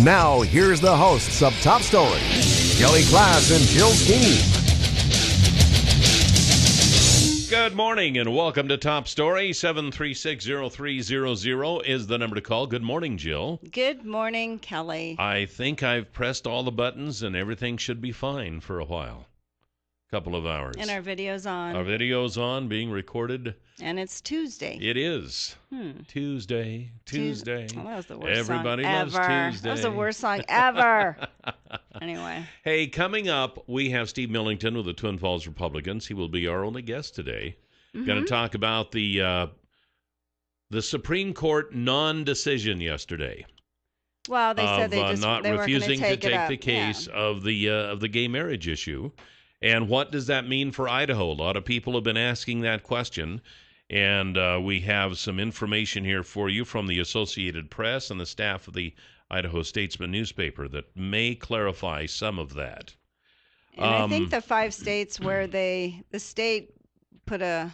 Now, here's the hosts of Top Story, Kelly Klass and Jill Skeen. Good morning and welcome to Top Story. 7360300 is the number to call. Good morning, Jill. Good morning, Kelly. I think I've pressed all the buttons and everything should be fine for a while. Couple of hours. And our video's on. Our video's on, being recorded. And it's Tuesday. It is. Tuesday. Oh, that was the worst Everybody song loves ever. Tuesday. That was the worst song ever. Anyway. Hey, coming up, we have Steve Millington with the Twin Falls Republicans. He will be our only guest today. Going to talk about the Supreme Court non-decision yesterday. Well, they said they just not they refusing to take take the case of the gay marriage issue. And what does that mean for Idaho? A lot of people have been asking that question. And we have some information here for you from the Associated Press and the staff of the Idaho Statesman newspaper that may clarify some of that. And I think the 5 states where the state put a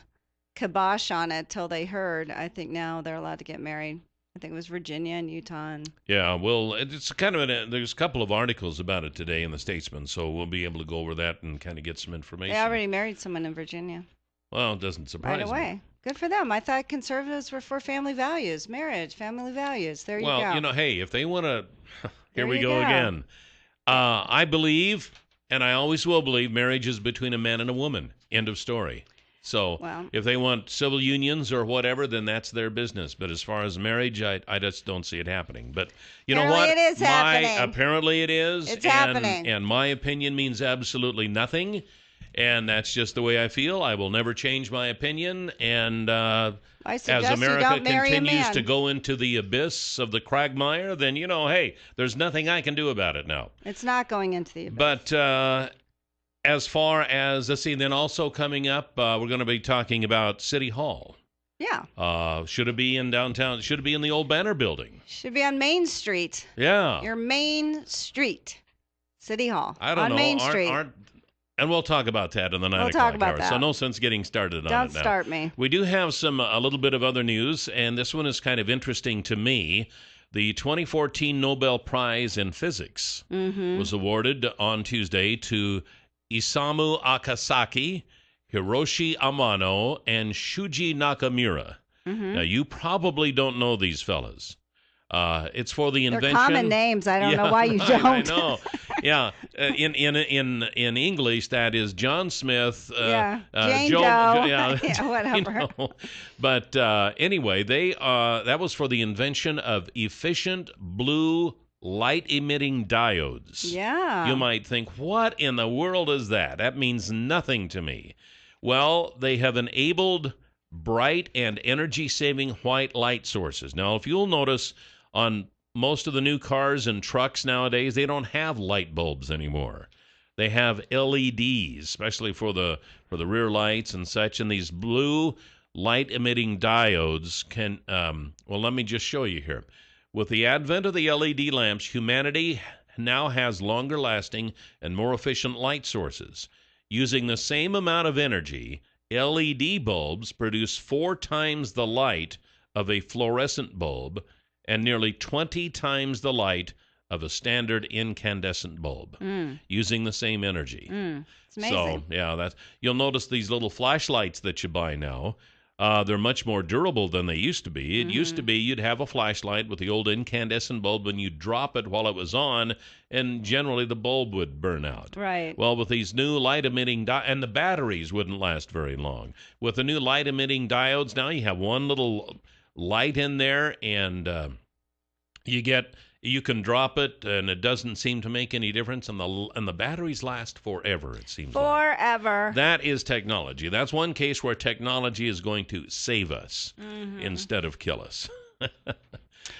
kibosh on it till they heard, I think now they're allowed to get married. I think it was Virginia and Utah. Yeah, well, it's kind of there's a couple of articles about it today in the Statesman, so we'll be able to go over that and kind of get some information. They already married someone in Virginia. Well, it doesn't surprise me. Right away. Good for them. I thought conservatives were for family values, marriage, family values. There you go. Well, hey, if they want to, here we go again. I believe, and I always will believe, marriage is between a man and a woman. End of story. So if they want civil unions or whatever, then that's their business. But as far as marriage, I just don't see it happening. But you know what? It is happening. Apparently it is. It's happening. And my opinion means absolutely nothing. And that's just the way I feel. I will never change my opinion. And as America continues to go into the abyss of the quagmire, then, hey, there's nothing I can do about it now. It's not going into the abyss. But as far as, let's see, then also coming up, we're going to be talking about City Hall. Yeah. Should it be in downtown? Should it be in the old Banner Building? Should be on Main Street. Yeah. Your Main Street. City Hall. I don't know. On Main Street. And we'll talk about that in the 9 o'clock talk about hour. that. So no sense getting started on it now. Don't start me. We do have a little bit of other news, and this one is kind of interesting to me. The 2014 Nobel Prize in Physics was awarded on Tuesday to Isamu Akasaki, Hiroshi Amano, and Shuji Nakamura. Now, you probably don't know these fellas. It's for the invention. They're common names. I don't know why you don't. I know. Yeah. In English, that is John Smith. Jane Doe. Yeah, whatever. But anyway, that was for the invention of efficient blue light-emitting diodes. Yeah. You might think, what in the world is that? That means nothing to me. Well, they have enabled bright and energy-saving white light sources. Now, if you'll notice, on most of the new cars and trucks nowadays, they don't have light bulbs anymore. They have LEDs, especially for the rear lights and such. And these blue light-emitting diodes can, let me just show you here. With the advent of the LED lamps, humanity now has longer-lasting and more efficient light sources. Using the same amount of energy, LED bulbs produce 4 times the light of a fluorescent bulb and nearly 20 times the light of a standard incandescent bulb, using the same energy. It's amazing. So, you'll notice these little flashlights that you buy now. They're much more durable than they used to be. It used to be you'd have a flashlight with the old incandescent bulb and you'd drop it while it was on, and generally the bulb would burn out. Right. Well, with these new light-emitting and the batteries wouldn't last very long. With the new light-emitting diodes, now you have one little light in there, and you can drop it, and it doesn't seem to make any difference, and the batteries last forever, it seems forever. Like. That is technology. That's one case where technology is going to save us instead of kill us.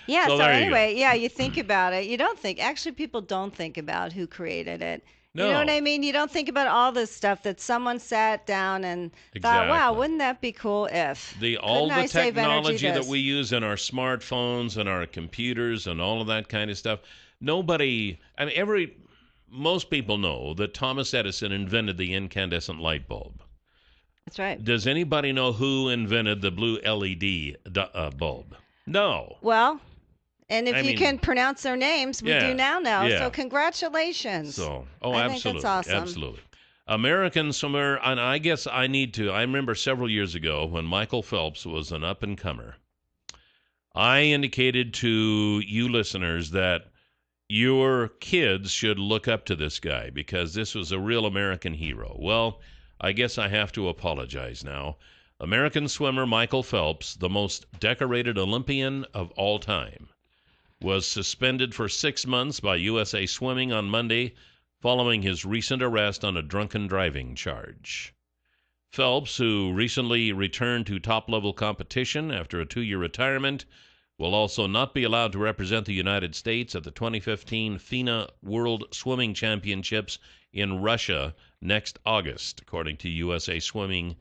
Yeah, so anyway, you think about it. You don't think, actually people don't think about who created it. No. You know what I mean? You don't think about all this stuff that someone sat down and thought, wow, wouldn't that be cool if? All the technology that we use in our smartphones and our computers and all of that kind of stuff, most people know that Thomas Edison invented the incandescent light bulb. That's right. Does anybody know who invented the blue LED bulb? No. Well, And if you can pronounce their names, we do now know. Yeah. So congratulations. So, I absolutely. think that's awesome. Absolutely. American swimmer, and I guess I remember several years ago when Michael Phelps was an up-and-comer, I indicated to you listeners that your kids should look up to this guy because this was a real American hero. Well, I guess I have to apologize now. American swimmer Michael Phelps, the most decorated Olympian of all time, was suspended for 6 months by USA Swimming on Monday following his recent arrest on a drunken driving charge. Phelps, who recently returned to top-level competition after a 2-year retirement, will also not be allowed to represent the United States at the 2015 FINA World Swimming Championships in Russia next August, according to USA Swimming,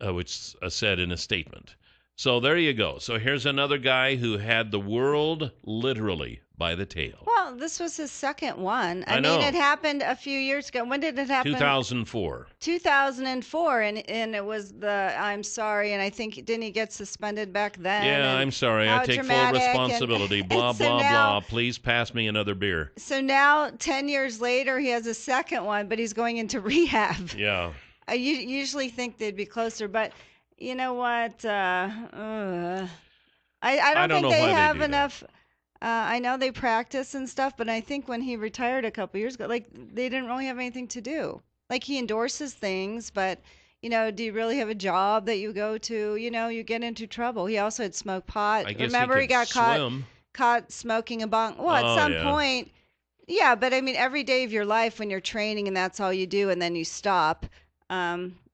which said in a statement. So there you go. So here's another guy who had the world literally by the tail. Well, this was his second one. I know. It happened a few years ago. When did it happen? 2004. 2004, and it was I'm sorry, and I think, didn't he get suspended back then? Yeah, I'm sorry. I take full responsibility. Blah, blah, blah. Please pass me another beer. So now, 10 years later, he has a second one, but he's going into rehab. Yeah. I usually think they'd be closer, but you know what? I don't think they have enough. I know they practice and stuff, but I think when he retired a couple years ago, like, they didn't really have anything to do. Like, he endorses things, but, do you really have a job that you go to? You get into trouble. He also had smoked pot. I guess Remember, he got swim. caught smoking a bong. Well, at some point, yeah, but I mean, every day of your life when you're training and that's all you do, and then you stop,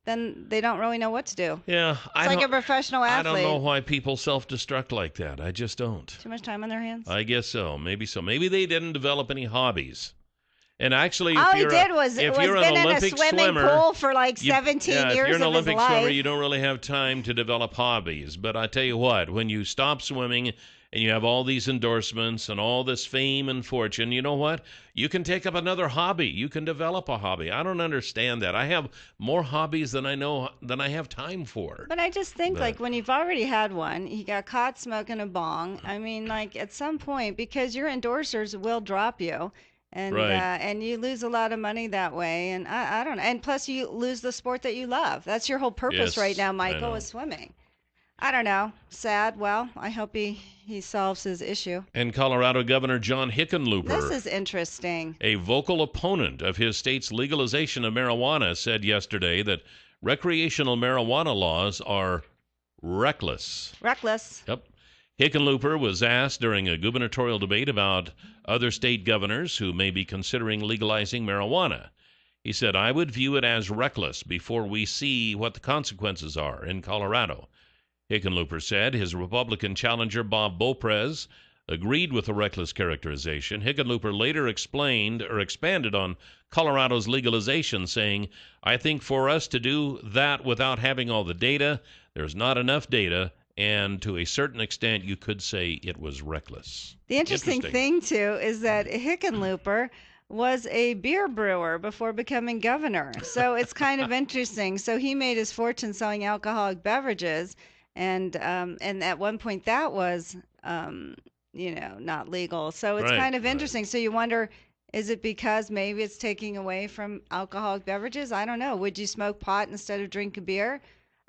then they don't really know what to do. Yeah. It's like a professional athlete. I don't know why people self-destruct like that. I just don't. Too much time on their hands? I guess so. Maybe so. Maybe they didn't develop any hobbies. And actually, all he did was if you're an been Olympic in a swimming swimmer, pool for like 17 years of his life. If you're an Olympic swimmer, you don't really have time to develop hobbies. But I tell you what, when you stop swimming and you have all these endorsements and all this fame and fortune, you know what? You can take up another hobby. You can develop a hobby. I don't understand that. I have more hobbies than I have time for. But I just think, like, when you've already had one, he got caught smoking a bong. I mean, like, at some point, because your endorsers will drop you. And and you lose a lot of money that way. And I don't know. And plus, you lose the sport that you love. That's your whole purpose right now, Michael, is swimming. I don't know. Sad. Well, I hope he solves his issue. And Colorado Governor John Hickenlooper, this is interesting, a vocal opponent of his state's legalization of marijuana, said yesterday that recreational marijuana laws are reckless. Reckless. Yep. Hickenlooper was asked during a gubernatorial debate about other state governors who may be considering legalizing marijuana. He said, "I would view it as reckless before we see what the consequences are in Colorado." Hickenlooper said his Republican challenger, Bob Beauprez, agreed with the reckless characterization. Hickenlooper later expanded on Colorado's legalization, saying, "I think for us to do that without having all the data, there's not enough data, and to a certain extent, you could say it was reckless." The interesting thing, too, is that Hickenlooper was a beer brewer before becoming governor. So it's kind of interesting. So he made his fortune selling alcoholic beverages. And at one point that was, not legal. So it's kind of interesting. So you wonder, is it because maybe it's taking away from alcoholic beverages? I don't know. Would you smoke pot instead of drink beer?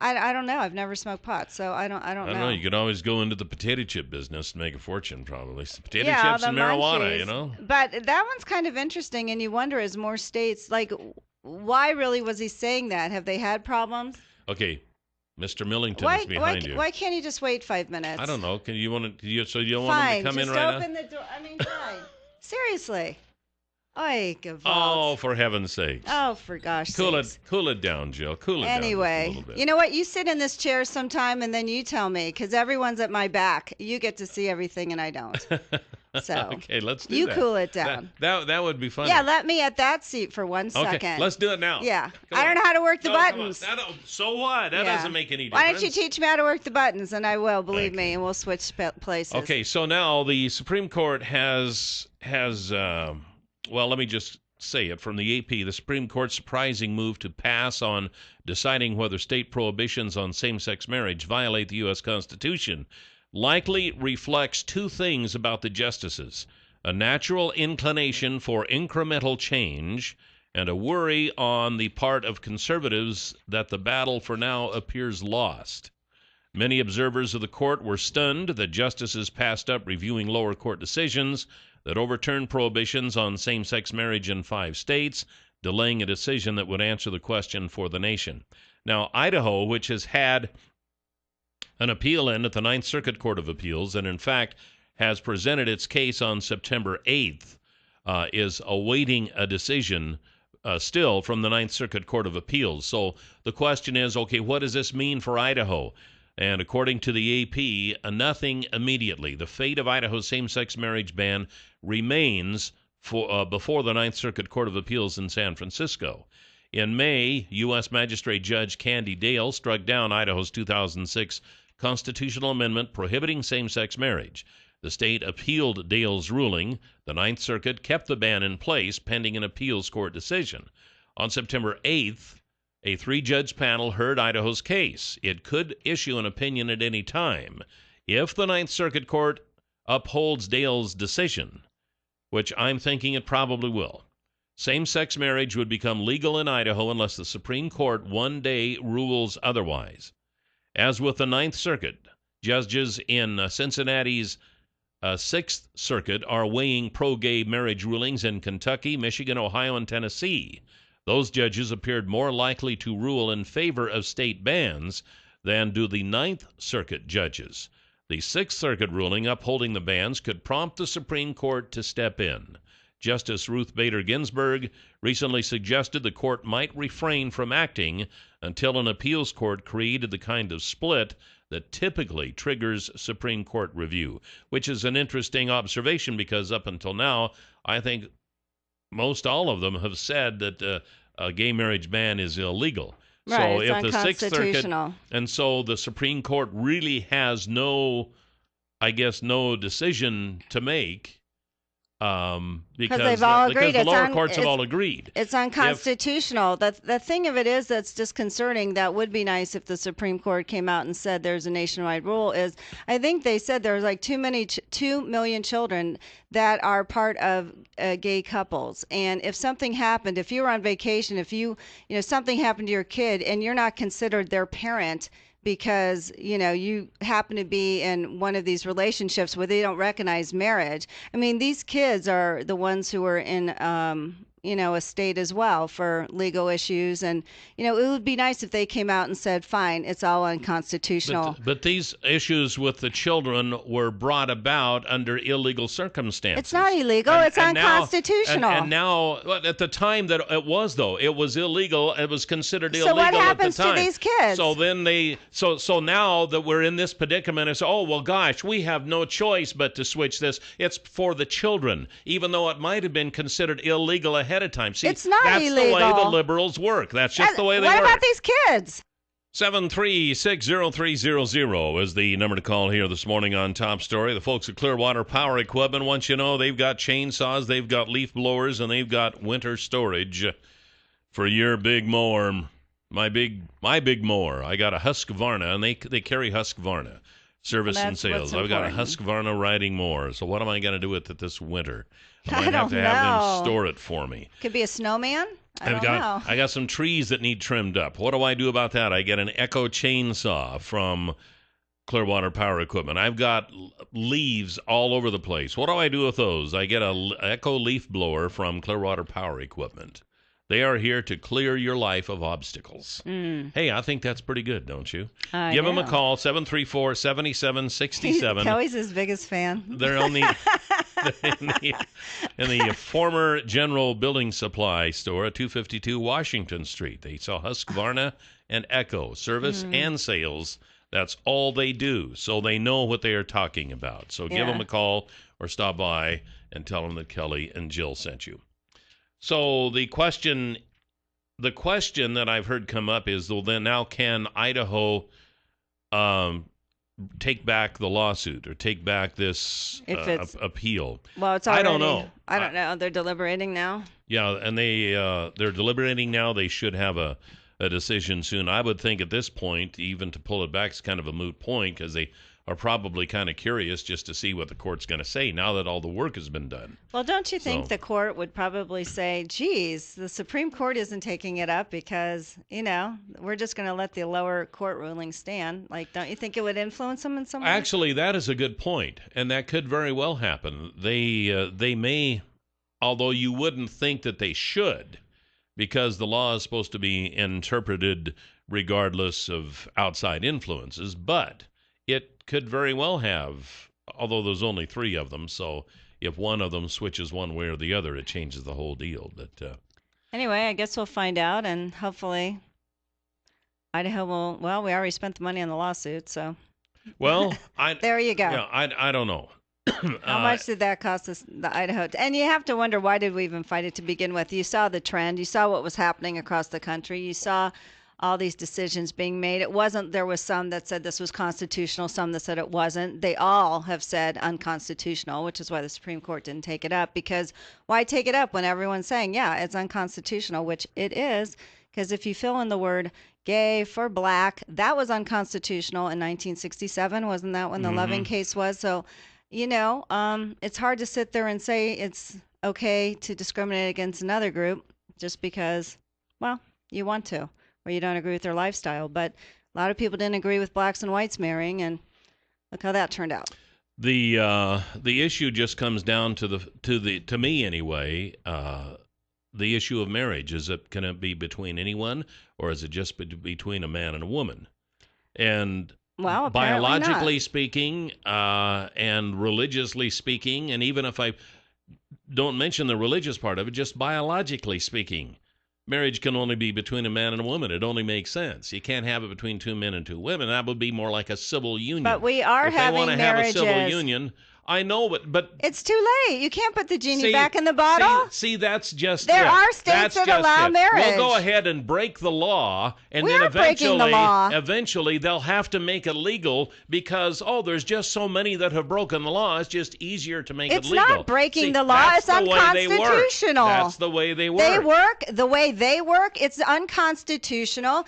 I don't know. I've never smoked pot, so I don't know. You could always go into the potato chip business and make a fortune, probably. Potato chips and marijuana, But that one's kind of interesting, and you wonder, as more states, like, why really was he saying that? Have they had problems? Okay. Mr. Millington is behind you. Why can't he just wait 5 minutes? I don't know. So you don't want him to come in right now? Fine, just open the door. I mean, fine. Seriously. Oy, oh, for heaven's sake. Oh, for gosh sakes. Cool it down, Jill. Cool it down just a little bit. You know what? You sit in this chair sometime and then you tell me, because everyone's at my back. You get to see everything and I don't. So okay, let's do that. You cool it down. That would be fun. Yeah, let me at that seat for 1 second. Okay, let's do it now. Yeah. I don't know how to work the buttons. So what? That doesn't make any difference. Why don't you teach me how to work the buttons? And I will, believe me, and we'll switch places. Okay, so now the Supreme Court has well, let me just say it from the AP. The Supreme Court's surprising move to pass on deciding whether state prohibitions on same-sex marriage violate the U.S. Constitution likely reflects two things about the justices: a natural inclination for incremental change and a worry on the part of conservatives that the battle for now appears lost. Many observers of the court were stunned that justices passed up reviewing lower court decisions that overturned prohibitions on same-sex marriage in 5 states, delaying a decision that would answer the question for the nation. Now, Idaho, which has had an appeal in at the Ninth Circuit Court of Appeals, and in fact has presented its case on September 8th, is awaiting a decision still from the Ninth Circuit Court of Appeals. So the question is, okay, what does this mean for Idaho? And according to the AP, nothing immediately. The fate of Idaho's same-sex marriage ban remains before the Ninth Circuit Court of Appeals in San Francisco. In May, U.S. Magistrate Judge Candy Dale struck down Idaho's 2006 constitutional amendment prohibiting same-sex marriage. The state appealed Dale's ruling. The Ninth Circuit kept the ban in place pending an appeals court decision. On September 8th, a 3-judge panel heard Idaho's case. It could issue an opinion at any time. If the Ninth Circuit Court upholds Dale's decision, which I'm thinking it probably will, same-sex marriage would become legal in Idaho unless the Supreme Court one day rules otherwise. As with the Ninth Circuit, judges in Cincinnati's 6th Circuit are weighing pro-gay marriage rulings in Kentucky, Michigan, Ohio, and Tennessee. Those judges appeared more likely to rule in favor of state bans than do the Ninth Circuit judges. The Sixth Circuit ruling upholding the bans could prompt the Supreme Court to step in. Justice Ruth Bader Ginsburg recently suggested the court might refrain from acting until an appeals court created the kind of split that typically triggers Supreme Court review, which is an interesting observation because up until now, I think most all of them have said that a gay marriage ban is illegal. Right, so it's if the Sixth Circuit, unconstitutional. and so the Supreme Court really has no decision to make. Because they've all agreed. Because the lower courts have all agreed. It's unconstitutional. The thing of it is that's disconcerting. That would be nice if the Supreme Court came out and said there's a nationwide rule. Is I think they said there's like 2 million children that are part of gay couples. And if something happened, if you were on vacation, if you something happened to your kid and you're not considered their parent, because you happen to be in one of these relationships where they don't recognize marriage. I mean, these kids are the ones who are in a state as well for legal issues, and it would be nice if they came out and said, fine, it's all unconstitutional. But these issues with the children were brought about under illegal circumstances. It's not illegal. It's unconstitutional. Now, at the time that it was, though, it was illegal. It was considered illegal at the time. So what happens to these kids? So then so now that we're in this predicament, it's, oh, well, gosh, we have no choice but to switch this. It's for the children, even though it might have been considered illegal ahead of time. See, it's not that's illegal. the way the liberals work. That's just the way they work. What about these kids? 7360300 is the number to call here this morning on Top Story. The folks at Clearwater Power Equipment want you to know they've got chainsaws, they've got leaf blowers, and they've got winter storage for your big mower. My big mower. I got a Husqvarna, and they carry Husqvarna service and sales. I've got a Husqvarna riding mower. So what am I going to do with it this winter? I might have to have them store it for me. Could be a snowman. I got some trees that need trimmed up. What do I do about that? I get an Echo chainsaw from Clearwater Power Equipment. I've got leaves all over the place. What do I do with those? I get a Echo leaf blower from Clearwater Power Equipment. They are here to clear your life of obstacles. Hey, I think that's pretty good, don't you? Give them a call, 734-7767. Kelly's his biggest fan. They're on the in the former General Building Supply store at 252 Washington Street. They sell Husqvarna and Echo, service and sales. That's all they do, so they know what they are talking about. So give them a call or stop by and tell them that Kelly and Jill sent you. So the question that I've heard come up is, well, then now can Idaho take back the lawsuit or take back this appeal? Well, it's already, I don't know. I don't know. They're deliberating now. Yeah, and they're deliberating now. They should have a decision soon. I would think at this point, even to pull it back, is kind of a moot point because they are probably kind of curious just to see what the court's going to say now that all the work has been done. Well, don't you think So- the court would probably say, geez, the Supreme Court isn't taking it up because, we're just going to let the lower court ruling stand? Like, don't you think it would influence them in some way? Actually, that is a good point, and that could very well happen. They may, although you wouldn't think that they should, because the law is supposed to be interpreted regardless of outside influences, but it could very well have, although there's only 3 of them, so if one of them switches one way or the other, it changes the whole deal. But anyway, I guess we'll find out, and hopefully Idaho will, well, we already spent the money on the lawsuit, so well, there you go. Yeah, I don't know. How much did that cost us, the Idaho? And you have to wonder, why did we even fight it to begin with? You saw the trend. You saw what was happening across the country. You saw all these decisions being made. There was some that said this was constitutional, some that said it wasn't. They all have said unconstitutional, which is why the Supreme Court didn't take it up. Because why take it up when everyone's saying, yeah, it's unconstitutional, which it is. Because if you fill in the word gay for black, that was unconstitutional in 1967. Wasn't that when the Loving case was? So, it's hard to sit there and say it's okay to discriminate against another group just because, well, you want to, or you don't agree with their lifestyle. But a lot of people didn't agree with blacks and whites marrying, and look how that turned out. The issue just comes down to me anyway. The issue of marriage, can it be between anyone, or is it just between a man and a woman? And well, apparently biologically not. speaking, and religiously speaking, and even if I don't mention the religious part of it, just biologically speaking, marriage can only be between a man and a woman. It only makes sense. You can't have it between 2 men and 2 women. That would be more like a civil union. But we are if having they want to marriages. have a civil union, I know, but It's too late. You can't put the genie back in the bottle. See, that's just There it. are states That's that just allow it. marriage. We'll go ahead and break the law, and We then are breaking the law. eventually they'll have to make it legal because, there's just so many that have broken the law. It's just easier to make it legal. It's not breaking the law. That's It's the way they work. unconstitutional. That's the way they work. They work the way they work. It's unconstitutional.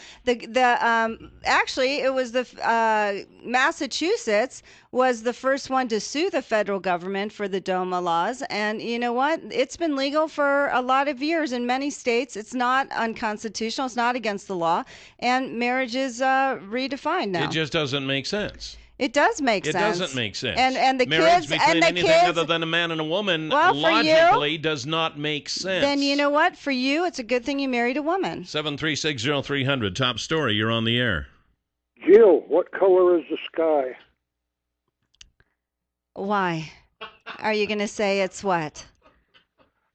Actually, it was the Massachusetts was the first one to sue the federal government for the DOMA laws. And you know what? It's been legal for a lot of years in many states. It's not unconstitutional. It's not against the law. And marriage is redefined now. It just doesn't make sense. It does make sense. It doesn't make sense. And the marriage kids between and the anything kids, other than a man and a woman well, for logically does not make sense. Then you know what? For you, it's a good thing you married a woman. 7360300, top story. You're on the air. Jill, what color is the sky? Why? Are you going to say it's what?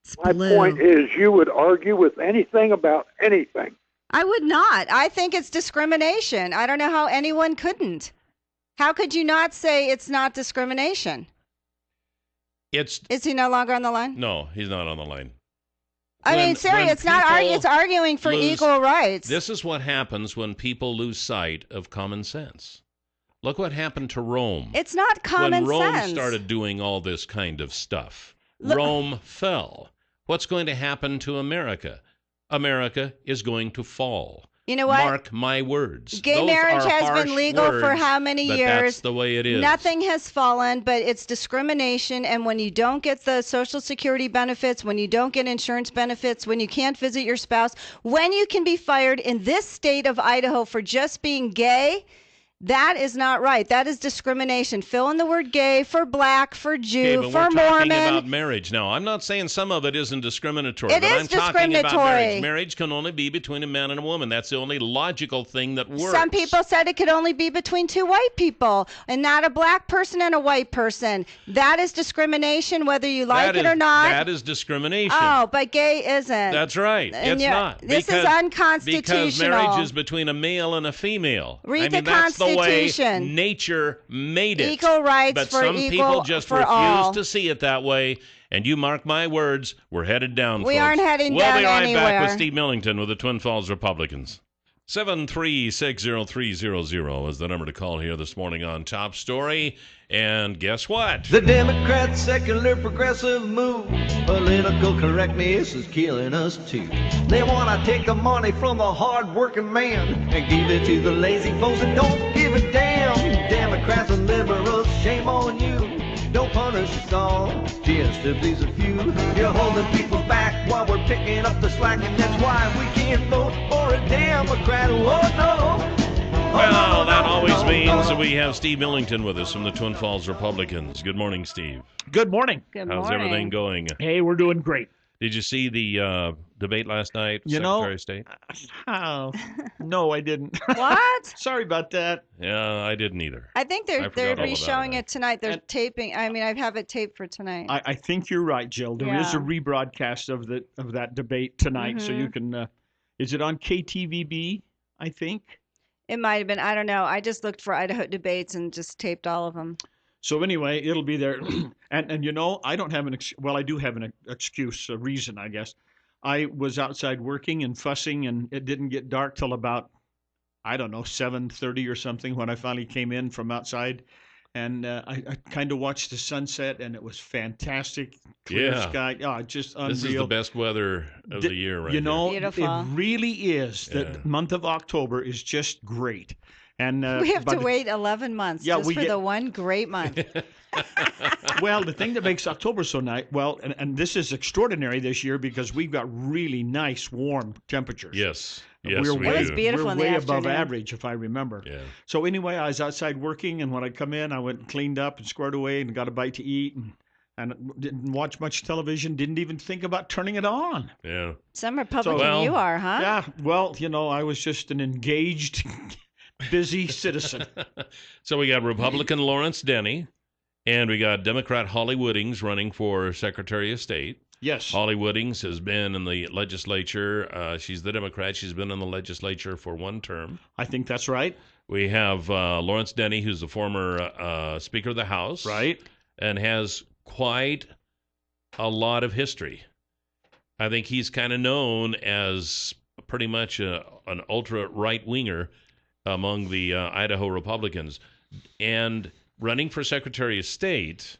It's My blue. point is you would argue with anything about anything. I would not. I think it's discrimination. I don't know how anyone couldn't. How could you not say it's not discrimination? Is he no longer on the line? No, he's not on the line. I mean, seriously, it's not. It's arguing for equal rights. This is what happens when people lose sight of common sense. Look what happened to Rome. It's not common sense. When Rome started doing all this kind of stuff, Rome fell. What's going to happen to America? America is going to fall. You know what? Mark my words. Gay marriage has been legal for how many years? That's the way it is. Nothing has fallen, but it's discrimination. And when you don't get the Social Security benefits, when you don't get insurance benefits, when you can't visit your spouse, when you can be fired in this state of Idaho for just being gay, that is not right. That is discrimination. Fill in the word gay for black, for Jew, but for we're Mormon. talking about marriage now. I'm not saying some of it isn't discriminatory. It but is I'm talking about discriminatory. marriage. Marriage can only be between a man and a woman. That's the only logical thing that works. Some people said it could only be between 2 white people and not a black person and a white person. That is discrimination, whether you like it or not. That is discrimination. Oh, but gay isn't. That's right. And it's not. This is unconstitutional. Because marriage is between a male and a female. Read the Constitution. That's the way nature made it. Equal rights but for some equal people just for refuse all. to see it that way. And you mark my words, we're headed down, We folks. aren't heading we'll down be right anywhere. back with Steve Millington with the Twin Falls Republicans. 7360300 is the number to call here this morning on Top Story. And guess what? The Democrats' secular progressive move, political correctness is killing us too. They want to take the money from the hard-working man and give it to the lazy folks that don't give a damn. Democrats and liberals, shame on you. Don't punish us all just to please a few. You're holding people back while we're picking up the slack, and that's why we can't vote for a Democrat. Oh no. Well, that always means that we have Steve Millington with us from the Twin Falls Republicans. Good morning, Steve. Good morning. Good How's morning. everything going? Hey, we're doing great. Did you see the debate last night, Secretary of State? Oh, no, I didn't. What? Sorry about that. Yeah, I didn't either. I think I forgot they're all about re-showing it. it tonight. They're And- taping. I mean, I have it taped for tonight. I think you're right, Jill. There is a Yeah. rebroadcast of that debate tonight, so you can. Is it on KTVB? I think. It might have been. I don't know. I just looked for Idaho debates and just taped all of them. So anyway, it'll be there, and you know, I don't have well, I do have an excuse, a reason, I guess. I was outside working and fussing, and it didn't get dark till about, I don't know, 7:30 or something when I finally came in from outside, and I kind of watched the sunset, and it was fantastic, clear Yeah. sky, just unreal. This is the best weather of the year, right You know, Beautiful. it really is. Yeah. The month of October is just great, and We have by to the- wait 11 months Yeah, just we for get- the one great month. Well, the thing that makes October so nice, well, and this is extraordinary this year because we've got really nice warm temperatures. Yes. Yes, we're we way, It was do. beautiful we're in the way above afternoon. average, if I remember. Yeah. So anyway, I was outside working, and when I come in, I went and cleaned up and squared away and got a bite to eat, and didn't watch much television. Didn't even think about turning it on. Yeah. Some Republican well, you are, huh? Yeah, well, you know, I was just an engaged, busy citizen. So we got Republican Lawrence Denny, and we got Democrat Holly Woodings running for Secretary of State. Yes. Holly Woodings has been in the legislature. She's the Democrat. She's been in the legislature for one term. I think that's right. We have Lawrence Denny, who's the former Speaker of the House. Right. And has quite a lot of history. I think he's kind of known as pretty much an ultra right-winger among the Idaho Republicans. And running for Secretary of State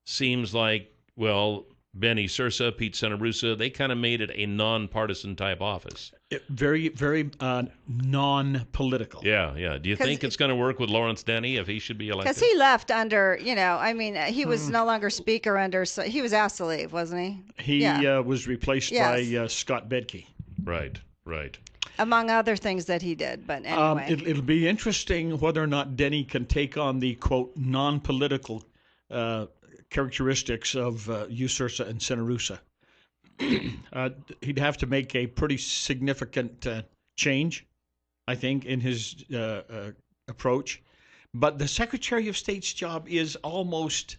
seems like, well, Benny Sursa, Pete Senarusa, they kind of made it a nonpartisan type office. Very, very non-political. Yeah, yeah. Do you 'Cause think it's going to work with Lawrence Denny if he should be elected? Because he left under, I mean, he was no longer speaker under, so he was asked to leave, wasn't he? He Yeah. was replaced Yes. by Scott Bedke. Right, right. Among other things that he did, but anyway. It'll be interesting whether or not Denny can take on the, quote, non-political characteristics of Usursa and Senarusa. He'd have to make a pretty significant change, I think, in his approach. But the Secretary of State's job is almost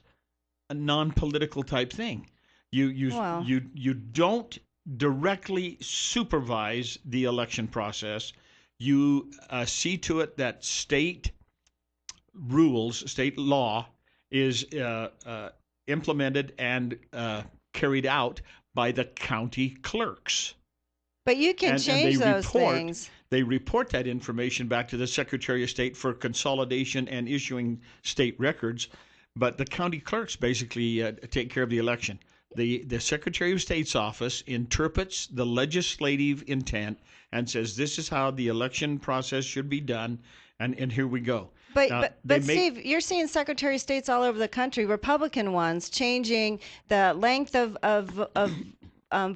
a non-political type thing. You don't directly supervise the election process. You see to it that state rules, state law, is implemented and carried out by the county clerks. but you can and change they those report- things. They report that information back to the Secretary of State for consolidation and issuing state records, but the county clerks basically take care of the election. The Secretary of State's office interprets the legislative intent and says this is how the election process should be done, and here we go. But they make- Steve, you're seeing Secretary of States all over the country, Republican ones, changing the length of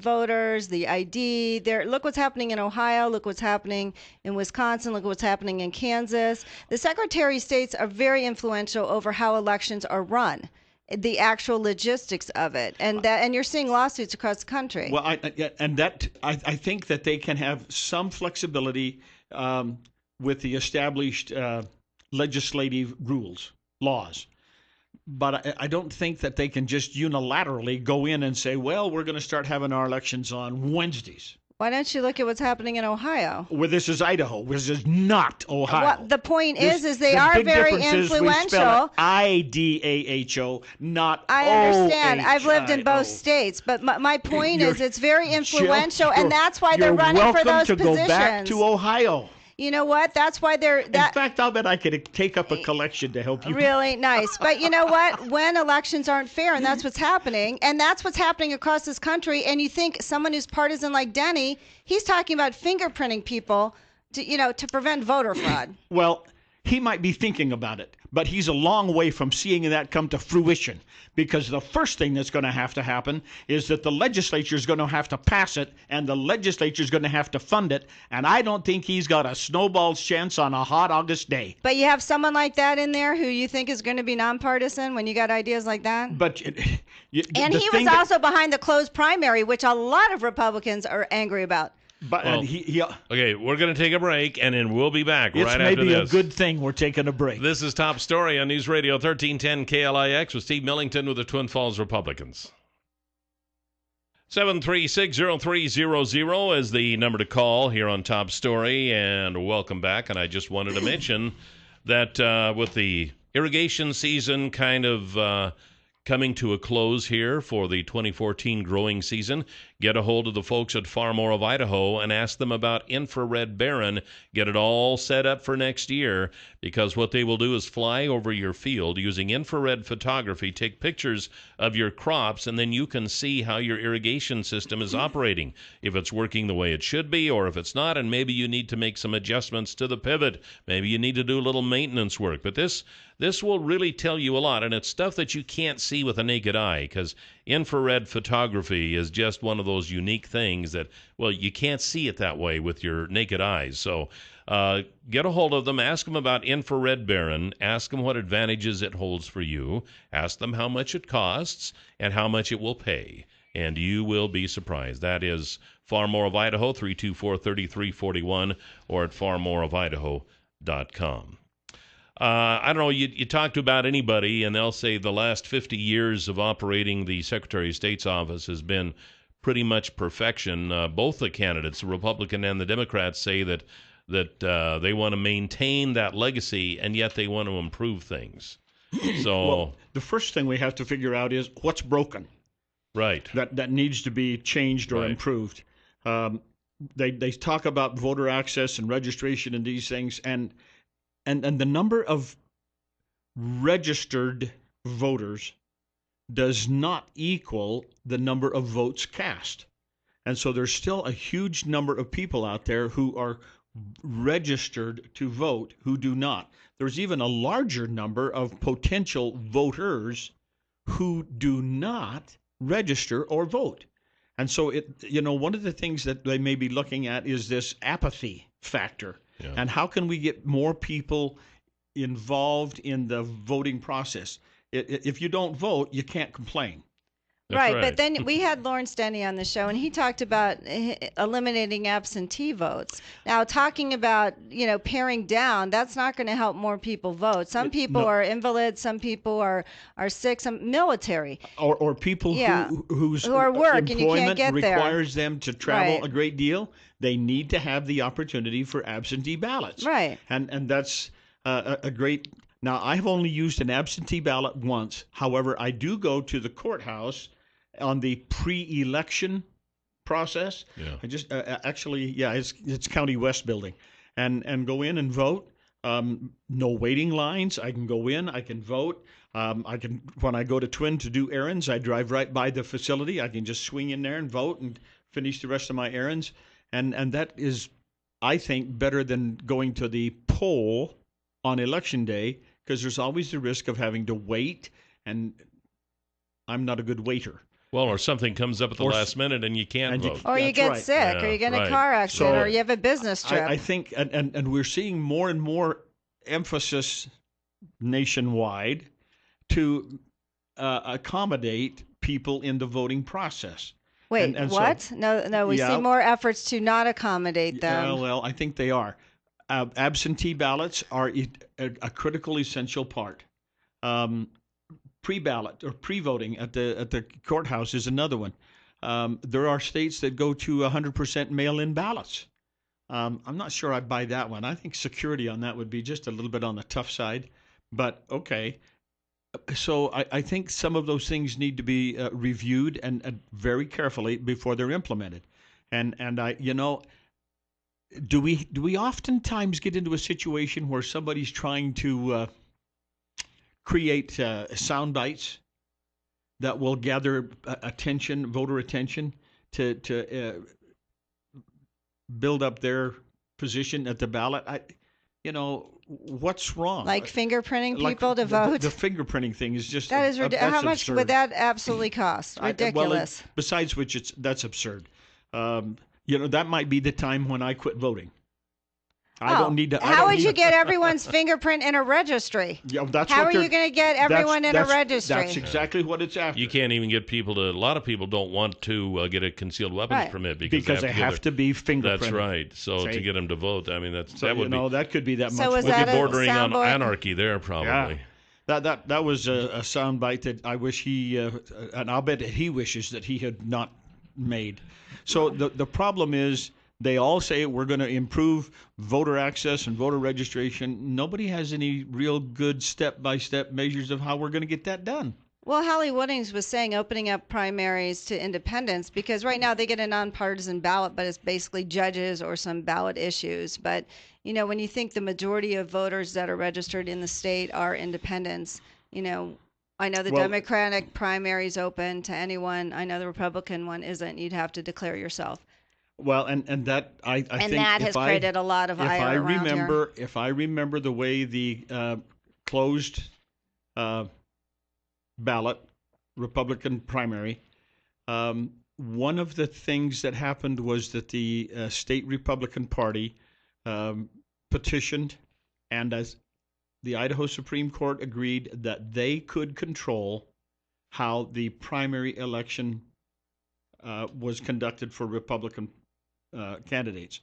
voters, the ID. Look what's happening in Ohio. Look what's happening in Wisconsin. Look what's happening in Kansas. The Secretary of States are very influential over how elections are run, the actual logistics of it, and you're seeing lawsuits across the country. Well, I think that they can have some flexibility with the established legislative rules, laws. But I don't think that they can just unilaterally go in and say, well, we're going to start having our elections on Wednesdays. Why don't you look at what's happening in Ohio? Well, this is Idaho. This is not Ohio. Well, the point This- is they the are big very difference is we influential. spell it Idaho, not I understand. I've lived in both OHIO. states, but my point is You're- it's very influential, Jill, and that's why they're you're running for welcome those to positions. go back to Ohio. You know what? That's why they're In fact, I'll bet I could take up a collection to help you. really nice. But you know what? When elections aren't fair, and that's what's happening, and that's what's happening across this country, and you think someone who's partisan like Denny, he's talking about fingerprinting people to prevent voter fraud. Well, he might be thinking about it, but he's a long way from seeing that come to fruition, because the first thing that's going to happen is that the legislature is going to have to pass it, and the legislature is going to have to fund it, and I don't think he's got a snowball's chance on a hot August day. But you have someone like that in there who you think is going to be nonpartisan when you got ideas like that? But and he was also behind the closed primary, which a lot of Republicans are angry about. But Well, okay, we're going to take a break, and then we'll be back right after this. It's maybe a good thing we're taking a break. This is Top Story on News Radio 1310 KLIX with Steve Millington with the Twin Falls Republicans. 7360300 is the number to call here on Top Story, and welcome back. And I just wanted to mention that with the irrigation season kind of coming to a close here for the 2014 growing season, get a hold of the folks at Far More of Idaho and ask them about infrared barren. Get it all set up for next year, because what they will do is fly over your field using infrared photography, take pictures of your crops, and then you can see how your irrigation system is operating, if it's working the way it should be or if it's not, and maybe you need to make some adjustments to the pivot. Maybe you need to do a little maintenance work. But this will really tell you a lot, and it's stuff that you can't see with a naked eye, because infrared photography is just one of those unique things that, well, you can't see it that way with your naked eyes. So get a hold of them, ask them about infrared barren, ask them what advantages it holds for you, ask them how much it costs and how much it will pay, and you will be surprised. That is Far More of Idaho, 324-3341, or at farmoreofidaho.com. I don't know, you talk to about anybody, and they'll say the last 50 years of operating the Secretary of State's office has been pretty much perfection. Both the candidates, the Republican and the Democrats, say that they want to maintain that legacy, and yet they want to improve things. So, well, the first thing we have to figure out is what's broken. Right. That needs to be changed or improved. They talk about voter access and registration and these things, and the number of registered voters does not equal the number of votes cast. And so there's still a huge number of people out there who are registered to vote who do not. There's even a larger number of potential voters who do not register or vote. And so one of the things that they may be looking at is this apathy factor. Yeah. And how can we get more people involved in the voting process? If you don't vote, you can't complain. Right, but then we had Lawrence Denny on the show, and he talked about eliminating absentee votes. Now, talking about, paring down, that's not going to help more people vote. Some people are invalids, some people are sick, some military. Or people who are work and you can't get there. Requires them to travel a great deal. They need to have the opportunity for absentee ballots. Right. And that's a great... Now, I've only used an absentee ballot once. However, I do go to the courthouse on the pre-election process. Yeah. I just it's County West building, and go in and vote. No waiting lines. I can go in. I can vote. When I go to Twin to do errands, I drive right by the facility. I can just swing in there and vote and finish the rest of my errands. And that is, I think, better than going to the poll on election day, because there's always the risk of having to wait, and I'm not a good waiter. Well, or something comes up at the last minute and you can't vote. Or you get sick, or you get in a car accident, or you have a business trip. I think, and we're seeing more and more emphasis nationwide to accommodate people in the voting process. Wait, what? So, no, we see more efforts to not accommodate them. Well, I think they are. Absentee ballots are a critical, essential part. Pre-ballot or pre-voting at the courthouse is another one. There are states that go to 100% mail-in ballots. I'm not sure I buy that one. I think security on that would be just a little bit on the tough side. But okay. So I think some of those things need to be reviewed and very carefully before they're implemented. And do we oftentimes get into a situation where somebody's trying to create sound bites that will gather voter attention to build up their position at the ballot? what's wrong? Like fingerprinting Like people to vote? The fingerprinting thing is just That is ridiculous. that's How much absurd. would that absolutely cost? Ridiculous. Besides which, that's absurd. That might be the time when I quit voting. I don't need to. How would you get everyone's fingerprint in a registry? Yeah, that's How what are you going to get everyone in a registry? That's exactly what it's after. You can't even get people to. A lot of people don't want to get a concealed weapons permit because they have to be fingerprinted. That's right. So to get them to vote, I mean, that would be. That could be that much. Was would that be bordering on soundboard? anarchy there, probably. Yeah. That was a soundbite that I wish he, and I'll bet that he wishes that he had not made. So the problem is. They all say we're going to improve voter access and voter registration. Nobody has any real good step-by-step measures of how we're going to get that done. Well, Holly Woodings was saying opening up primaries to independents because right now they get a nonpartisan ballot, but it's basically judges or some ballot issues. But, when you think the majority of voters that are registered in the state are independents, I know the Democratic primary is open to anyone. I know the Republican one isn't. You'd have to declare yourself. Well, and that I think that has created a lot of ire around here. If I remember the way the closed ballot Republican primary, one of the things that happened was that the state Republican Party petitioned, and as the Idaho Supreme Court agreed that they could control how the primary election was conducted for Republican candidates.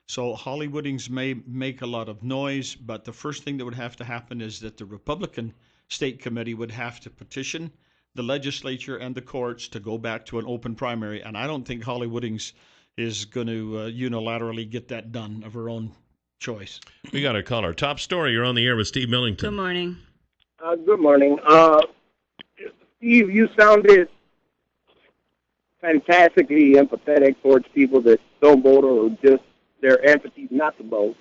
So Holly Woodings may make a lot of noise, but the first thing that would have to happen is that the Republican State Committee would have to petition the legislature and the courts to go back to an open primary, and I don't think Holly Woodings is going to unilaterally get that done of her own choice. We got a caller. Top story. You're on the air with Steve Millington. Good morning. Good morning. Steve, you sounded fantastically empathetic towards people that don't vote or just their empathy not to vote.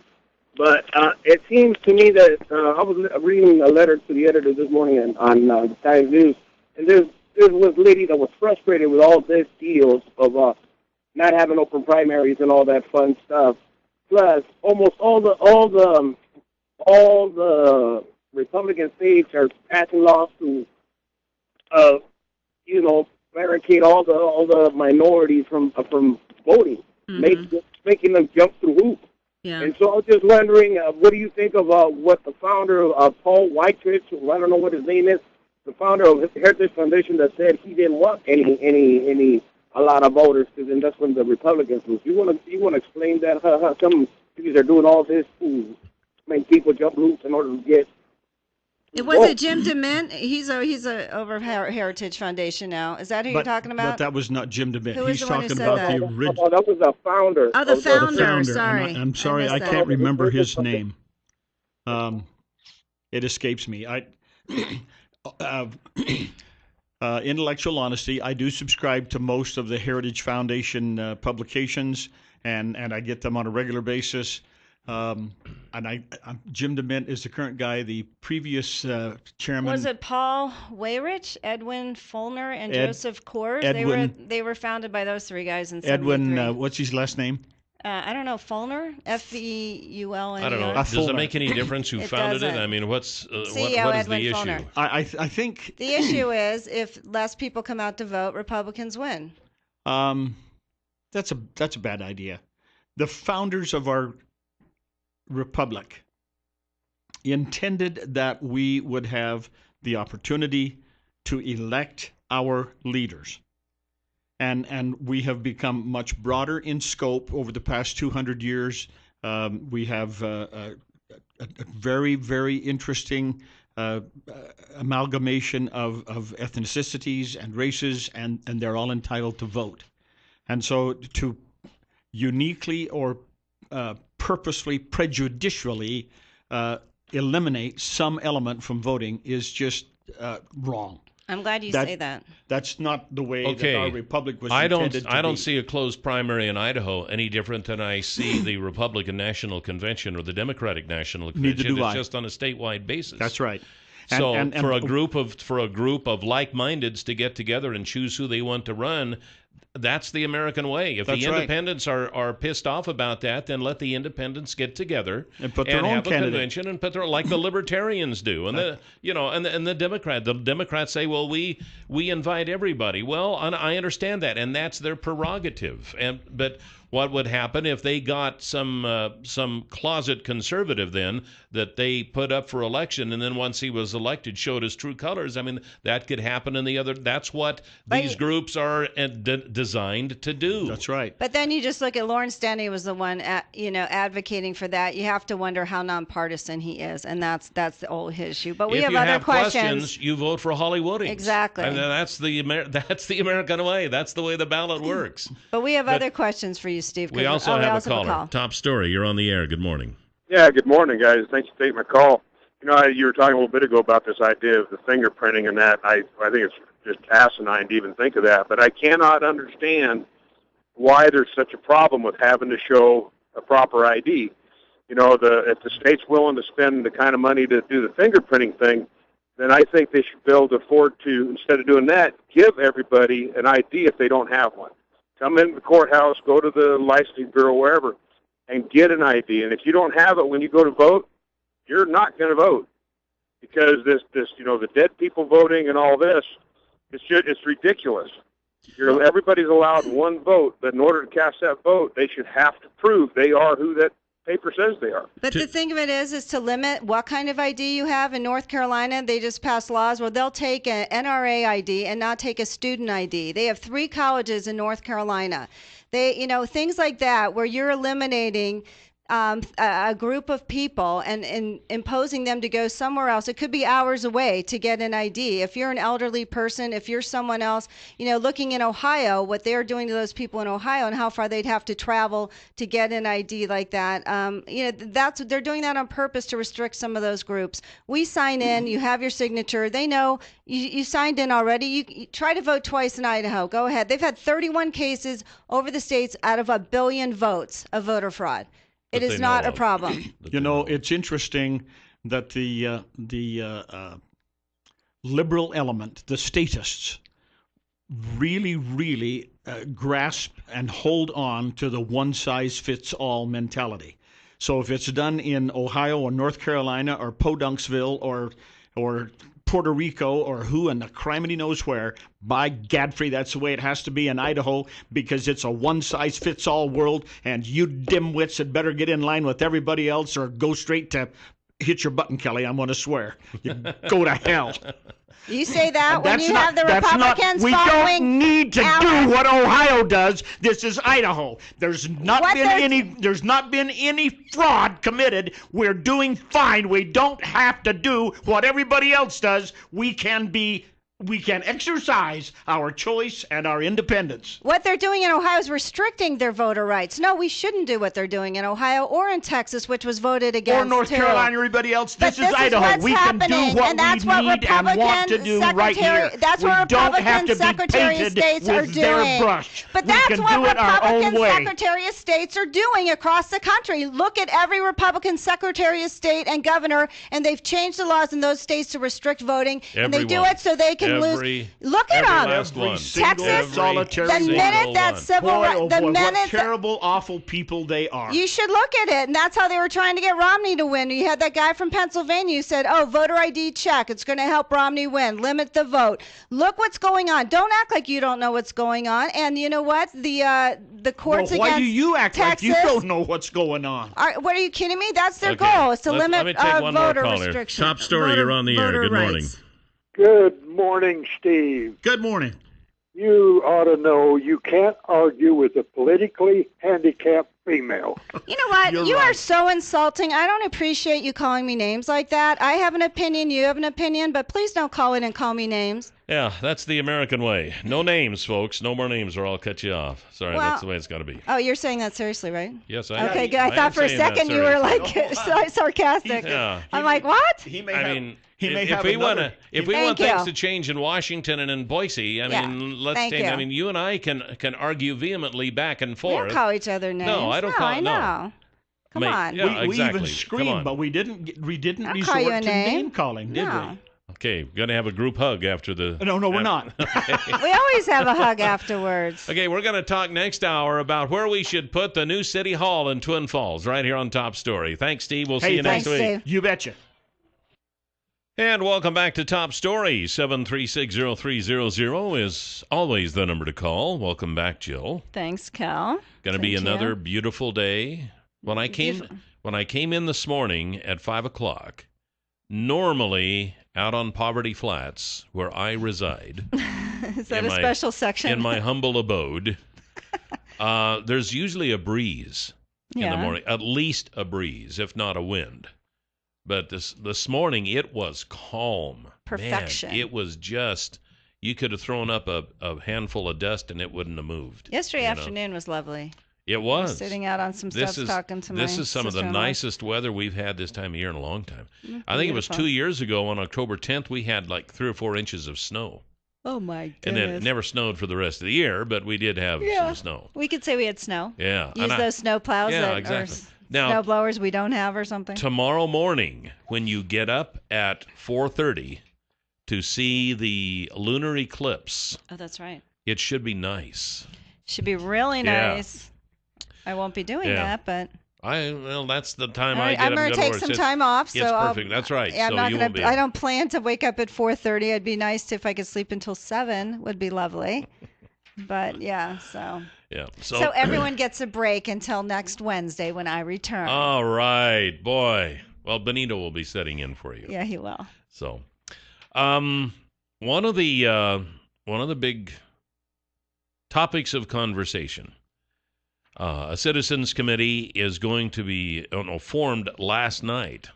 But it seems to me that I was reading a letter to the editor this morning on the Times News, and there was a lady that was frustrated with all this deals of not having open primaries and all that fun stuff. Plus, almost all the Republican states are passing laws to, barricade all the minorities from voting, making them jump through hoops. Yeah. And so I was just wondering, what do you think of what the founder of Paul Whitefish, I don't know what his name is, the founder of Heritage Foundation, that said he didn't want a lot of voters, because then that's when the Republicans lose. You want to explain that? How some people are doing all this to make people jump hoops in order to get. It was it Jim DeMint? He's over Heritage Foundation now. Is that who you're talking about? But that was not Jim DeMint. Who was He's the one who talking said about that? the original. Oh, that was the founder. Oh, the founder. The founder. Sorry. I'm sorry, I missed can't that. remember his name. It escapes me. Intellectual honesty, I do subscribe to most of the Heritage Foundation publications, and I get them on a regular basis. And Jim DeMint is the current guy. The previous chairman Was it Paul Weyrich, Edwin Fulner, and Joseph Kors? They were founded by those three guys in 73. Edwin. What's his last name? I don't know, Fulner, F-E-U-L-N-E-R. I don't know. Does it make any difference who founded it? I mean, what is Edwin the Fulner. issue? I think the issue is if less people come out to vote, Republicans win. That's a bad idea. The founders of our republic intended that we would have the opportunity to elect our leaders. And we have become much broader in scope over the past 200 years. We have a very, very interesting amalgamation of ethnicities and races, and they're all entitled to vote. And so to uniquely or purposely, prejudicially eliminate some element from voting is just wrong. I'm glad you say that. That's not the way that our republic was intended to be. I don't see a closed primary in Idaho any different than I see the Republican National Convention or the Democratic National Convention. Neither do I. It's just on a statewide basis. That's right. So for a group of like-mindeds to get together and choose who they want to run, that's the American way. If That's the right. independents are pissed off about that, then let the independents get together And put their own have a candidate. convention and put their, like the libertarians do, and the Democrats say, well, we invite everybody. Well, and I understand that, and that's their prerogative. But what would happen if they got some closet conservative then that they put up for election, and then once he was elected showed his true colors? I mean, that could happen in the other. That's what these groups are designed to do. That's right. But then you just look at Lawrence Stanley was the one, advocating for that. You have to wonder how nonpartisan he is, and that's the old issue. But we If have you other have questions. you vote for Hollywoodians. Exactly. And that's the American way. That's the way the ballot works. But we have other questions for you, Steve. We also have a caller. Top story. You're on the air. Good morning. Yeah, good morning, guys. Thanks for taking my call. You were talking a little bit ago about this idea of the fingerprinting and that. I think it's just asinine to even think of that. But I cannot understand why there's such a problem with having to show a proper ID. If the state's willing to spend the kind of money to do the fingerprinting thing, then I think they should be able to afford to, instead of doing that, give everybody an ID if they don't have one. Come into the courthouse, go to the licensing bureau, wherever, and get an ID. And if you don't have it when you go to vote, you're not going to vote, because this the dead people voting and all this, it's ridiculous. Everybody's allowed one vote, but in order to cast that vote, they should have to prove they are who that paper says they are. But the thing of it is to limit what kind of ID you have. In North Carolina, they just passed laws where they'll take an NRA ID and not take a student ID. They have 3 colleges in North Carolina. They, things like that, where you're eliminating a group of people and imposing them to go somewhere else. It could be hours away to get an ID. If you're an elderly person, if you're someone else, looking in Ohio, what they're doing to those people in Ohio and how far they'd have to travel to get an ID like that. They're doing that on purpose to restrict some of those groups. We sign in, you have your signature. They know you signed in already. You try to vote twice in Idaho. Go ahead. They've had 31 cases over the states out of 1 billion votes of voter fraud. It is not a problem. It's interesting that the liberal element, the statists, really grasp and hold on to the one-size-fits-all mentality. So if it's done in Ohio or North Carolina or Podunksville or Puerto Rico or who and the criminy knows where, by Gadfrey, that's the way it has to be in Idaho, because it's a one-size-fits-all world, and you dimwits had better get in line with everybody else or go straight to hit your button, Kelly. I'm going to swear. You go to hell. You say that when you have the Republicans we following. don't need to do what Ohio does. This is Idaho. There's not been any fraud committed. We're doing fine. We don't have to do what everybody else does. We can exercise our choice and our independence. What they're doing in Ohio is restricting their voter rights. No, we shouldn't do what they're doing in Ohio or in Texas, which was voted against. Or North Carolina, everybody else. This is Idaho. We can do what we need and want to do right here. That's what Republican Secretary of States are doing. But that's what Republican Secretary of States are doing across the country. Look at every Republican Secretary of State and governor, and they've changed the laws in those states to restrict voting. And they do it so they can lose. Look at them. Texas, the minute that civil rights, what terrible, awful people they are. You should look at it, and that's how they were trying to get Romney to win. You had that guy from Pennsylvania who said, "Oh, voter ID check. It's going to help Romney win. Limit the vote." Look what's going on. Don't act like you don't know what's going on. And you know what? The courts against why do you act Texas, like you don't know what's going on? What are you kidding me? That's their goal, is to limit voter restrictions. Top story. You're on the air. Good morning. Good morning, Steve. Good morning. You ought to know you can't argue with a politically handicapped female. You know what? You are so insulting. I don't appreciate you calling me names like that. I have an opinion. You have an opinion. But please don't call in and call me names. Yeah, that's the American way. No names, folks. No more names or I'll cut you off. Sorry, that's the way it's got to be. Oh, you're saying that seriously, right? Yes, I am. Okay, good. I thought for a second you were like sarcastic. I'm like, what? If we want things to change in Washington and in Boise, you and I can argue vehemently back and forth. We don't call each other names. No, I don't call. I know. Come on. Yeah, we even screamed, but we didn't resort to name calling, did we? Okay, going to have a group hug after the... No, we're not. We always have a hug afterwards. Okay, we're going to talk next hour about where we should put the new City Hall in Twin Falls, right here on Top Story. Thanks, Steve. We'll see you next week. Steve. You betcha. And welcome back to Top Story. 7360300 is always the number to call. Welcome back, Jill. Thanks, Cal. Going to be another beautiful day. When I came in this morning at 5 o'clock, normally out on Poverty Flats, where I reside. Is that a special section? In my humble abode, there's usually a breeze in the morning, at least a breeze, if not a wind. But this morning, it was calm. Perfection. Man, it was just, you could have thrown up a handful of dust and it wouldn't have moved. Yesterday afternoon was lovely. It was. I was sitting out on some steps talking to my This is some of the sister-in-law. nicest weather we've had this time of year in a long time. Beautiful. I think it was 2 years ago on October 10th, we had like 3 or 4 inches of snow. Oh, my goodness. And then it never snowed for the rest of the year, but we did have some snow. We could say we had snow. Yeah. Use those snow plows exactly. Now, snow blowers we don't have or something. Tomorrow morning, when you get up at 4:30 to see the lunar eclipse, Oh, that's right. it should be nice. Should be really nice. I won't be doing that, but that's the time I'm going to take some time off. It's perfect. That's right. Yeah, so I don't plan to wake up at 4:30. It'd be nice if I could sleep until 7. Would be lovely. But yeah, so. Yeah. So everyone gets a break until next Wednesday when I return. All right, boy. Well, Benito will be setting in for you. Yeah, he will. So, one of the big topics of conversation. A citizens committee is going to be formed last night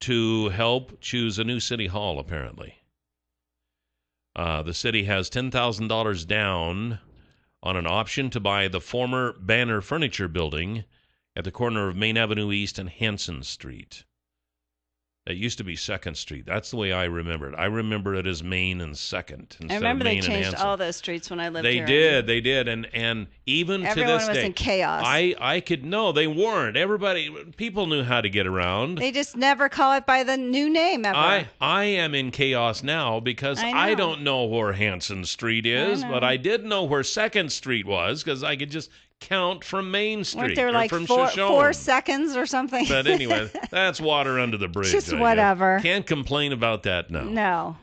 to help choose a new city hall, apparently. The city has $10,000 down on an option to buy the former Banner Furniture Building at the corner of Main Avenue East and Hanson Street. It used to be 2nd Street. That's the way I remember it. I remember it as Main and 2nd instead I remember of Main they changed and Hanson. all those streets when I lived here. They did, and even to this day, everyone was in chaos. I could no, they weren't. People knew how to get around. They just never call it by the new name ever. I am in chaos now because I don't know where Hanson Street is, but I did know where 2nd Street was because I could just count from Main Street. Weren't there like from 4 seconds or something? But anyway, that's water under the bridge. Just whatever. Can't complain about that now. No.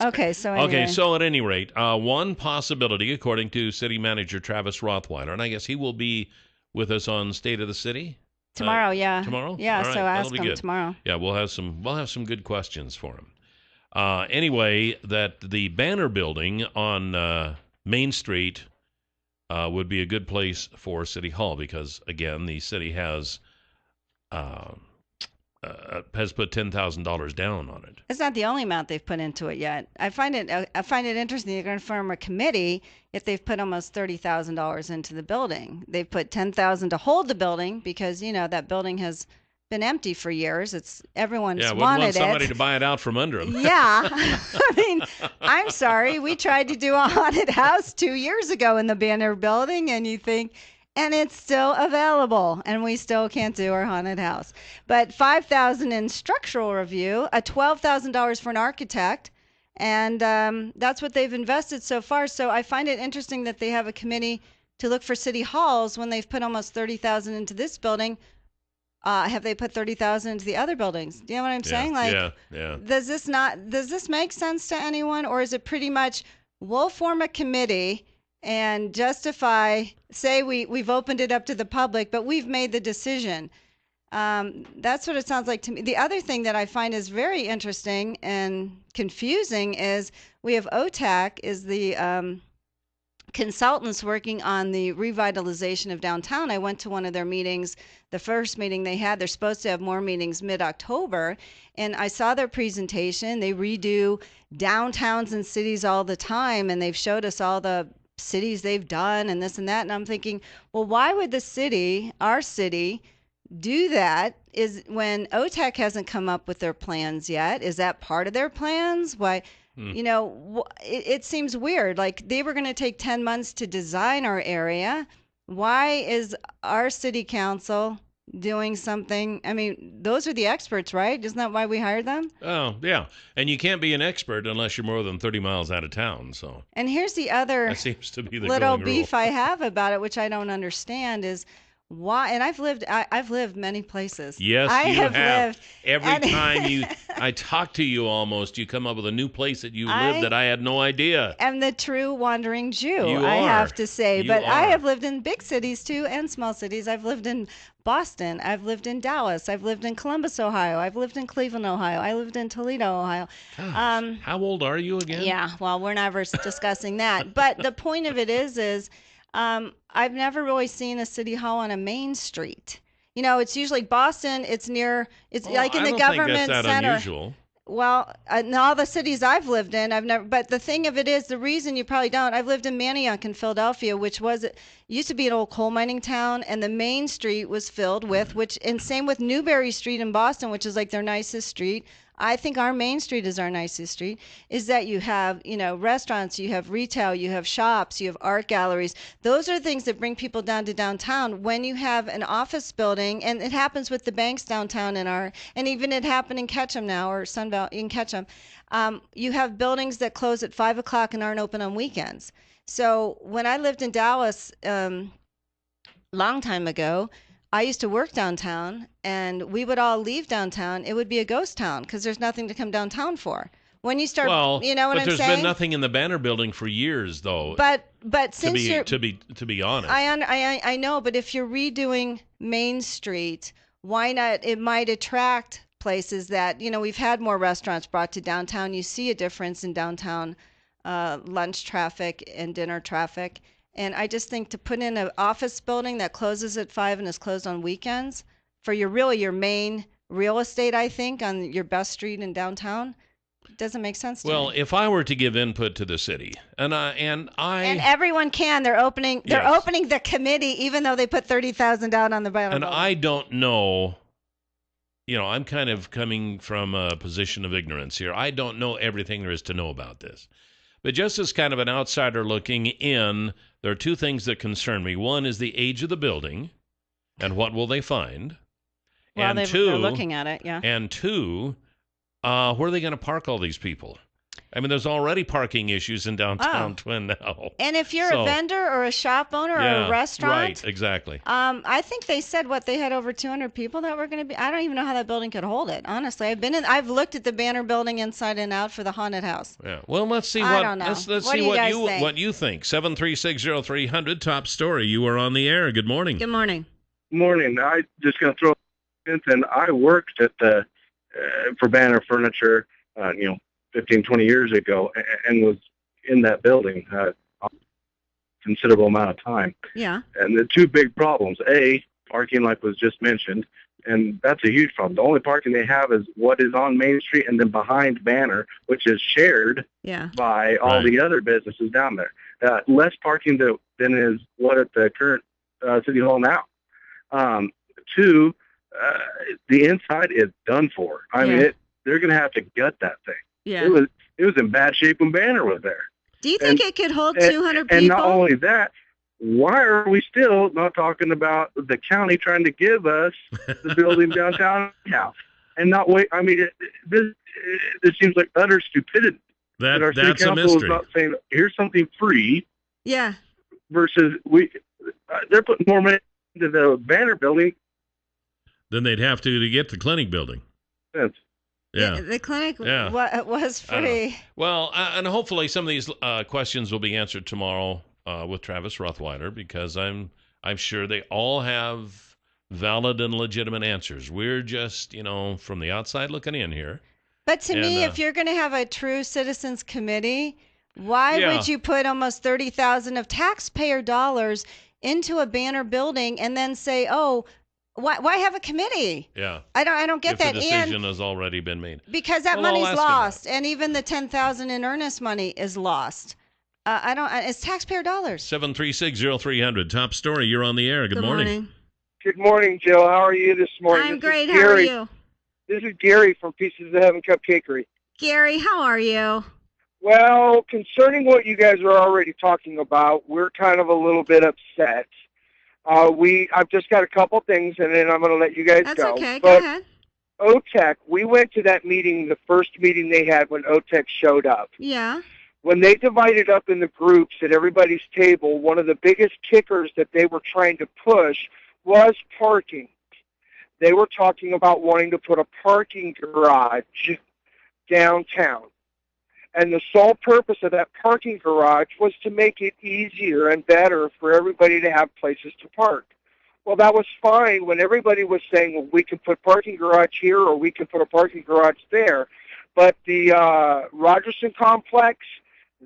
Okay, so anyway. Okay, so at any rate, one possibility, according to City Manager Travis Rothweiler, and I guess he will be with us on State of the City tomorrow. Tomorrow. Yeah. All right, So ask him good. tomorrow. Yeah, we'll have some good questions for him. Anyway, that the Banner Building on Main Street would be a good place for City Hall because, again, the city has put $10,000 down on it. It's not the only amount they've put into it yet. I find it interesting. They're going to form a committee if they've put almost $30,000 into the building. They've put $10,000 to hold the building because that building has been empty for years. Everyone's wanted want somebody to buy it out from under them. Yeah. I mean, I'm sorry. We tried to do a haunted house 2 years ago in the Banner Building, and it's still available, and we still can't do our haunted house. But $5,000 in structural review, $12,000 for an architect, and that's what they've invested so far. So I find it interesting that they have a committee to look for city halls when they've put almost $30,000 into this building. Have they put $30,000 into the other buildings? Do you know what I'm saying? Yeah. Does this make sense to anyone, or is it pretty much we'll form a committee and justify, say we've opened it up to the public, but we've made the decision? That's what it sounds like to me. The other thing that I find is very interesting and confusing is we have OTAC is the consultants working on the revitalization of downtown. I went to one of their meetings, the first meeting they had. They're supposed to have more meetings mid-October, and I saw their presentation. They redo downtowns and cities all the time, and they've showed us all the cities they've done and this and that, and I'm thinking, well, why would the city, our city, do that is when OTAC hasn't come up with their plans yet? Is that part of their plans? Why? It seems weird. Like they were going to take 10 months to design our area. Why is our city council doing something. I mean, those are the experts, right? Isn't that why we hired them? Oh, yeah. And you can't be an expert unless you're more than 30 miles out of town. So And here's the other that seems to be the little going rule. beef I have about it, which I don't understand, is why. And I've lived many places. Yes, I you have have. lived. Every and- time I talk to you almost, you come up with a new place that you live that I had no idea. I'm the true wandering Jew, You I are. have to say. You But I are. have lived in big cities too and small cities. I've lived in Boston. I've lived in Dallas. I've lived in Columbus, Ohio. I've lived in Cleveland, Ohio. I lived in Toledo, Ohio. Gosh, how old are you again? Yeah, well, we're never discussing that. But the point of it is I've never really seen a city hall on a main street. You know, it's usually Boston. It's like in the government I don't think that's that center. unusual. Well, in all the cities I've lived in, I've never. But the thing of it is, the reason you probably don't. I've lived in Manayunk in Philadelphia, which used to be an old coal mining town, and the main street was filled with and same with Newberry Street in Boston, which is like their nicest street. I think our main street is our nicest street. Is that you have, restaurants, you have retail, you have shops, you have art galleries. Those are things that bring people down to downtown. When you have an office building, and it happens with the banks downtown and even it happened in Ketchum now, or Sunbelt in Ketchum. You have buildings that close at 5 o'clock and aren't open on weekends. So when I lived in Dallas, long time ago, I used to work downtown, and we would all leave downtown. It would be a ghost town because there's nothing to come downtown for. When you start, you know what I'm saying? But there's been nothing in the Banner Building for years, though. But since to be honest, I know. But if you're redoing Main Street, why not? It might attract places that we've had more restaurants brought to downtown. You see a difference in downtown lunch traffic and dinner traffic. And I just think to put in an office building that closes at 5 and is closed on weekends for your main real estate, I think, on your best street in downtown, doesn't make sense to me. Well, if I were to give input to the city, and everyone can, they're opening the committee, even though they put $30,000 down on the ballot. And I don't know. I'm kind of coming from a position of ignorance here. I don't know everything there is to know about this. But just as kind of an outsider looking in, there are two things that concern me. One is the age of the building, and what will they find? Well, and they're looking at it, yeah. And two, where are they going to park all these people? I mean, there's already parking issues in downtown Twin now. And if you're a vendor or a shop owner or a restaurant. Right, exactly. I think they said they had over 200 people that were going to be. I don't even know how that building could hold it, honestly. I've looked at the Banner Building inside and out for the haunted house. Yeah. Well, let's see I don't know. Let's What see do you guys think? what you think. 7360300 top story. You are on the air. Good morning. Good morning. Morning. I just going to throw and I worked at the for Banner Furniture, 15, 20 years ago, and was in that building a considerable amount of time. Yeah. And the two big problems: A, parking, like was just mentioned, and that's a huge problem. The only parking they have is what is on Main Street and then behind Banner, which is shared by all the other businesses down there. Less parking than is what at the current City Hall now. Two, the inside is done for. I mean, they're going to have to gut that thing. Yeah. It was in bad shape when Banner was there. Do you think it could hold 200 people? And not only that, why are we still not talking about the county trying to give us the building downtown now? And not wait. I mean, this seems like utter stupidity. That our city council is not saying, here's something free. Yeah. Versus they're putting more money into the Banner building. Then they'd have to get the clinic building. Yeah. The clinic was free. Well, and hopefully some of these questions will be answered tomorrow with Travis Rothweiler, because I'm sure they all have valid and legitimate answers. We're just, from the outside looking in here. But to me, if you're going to have a true citizens committee, why would you put almost $30,000 of taxpayer dollars into a Banner building and then say, why have a committee? Yeah. I don't get that. The decision has already been made. Because that money's lost, and even the $10,000 in earnest money is lost. It's taxpayer dollars. 7360300 top story. You're on the air. Good morning. Good morning, Jill. How are you this morning? I'm great. How are you? This is Gary from Pieces of Heaven Cupcakery. Gary, how are you? Well, concerning what you guys are already talking about, we're kind of a little bit upset. I've just got a couple things, and then I'm going to let you guys That's go. okay. But Go ahead. OTEC, we went to that meeting, the first meeting they had when OTEC showed up. Yeah. When they divided up in the groups at everybody's table, one of the biggest kickers that they were trying to push was parking. They were talking about wanting to put a parking garage downtown. And the sole purpose of that parking garage was to make it easier and better for everybody to have places to park. Well, that was fine when everybody was saying, well, we can put parking garage here or we can put a parking garage there. But the Rogerson complex,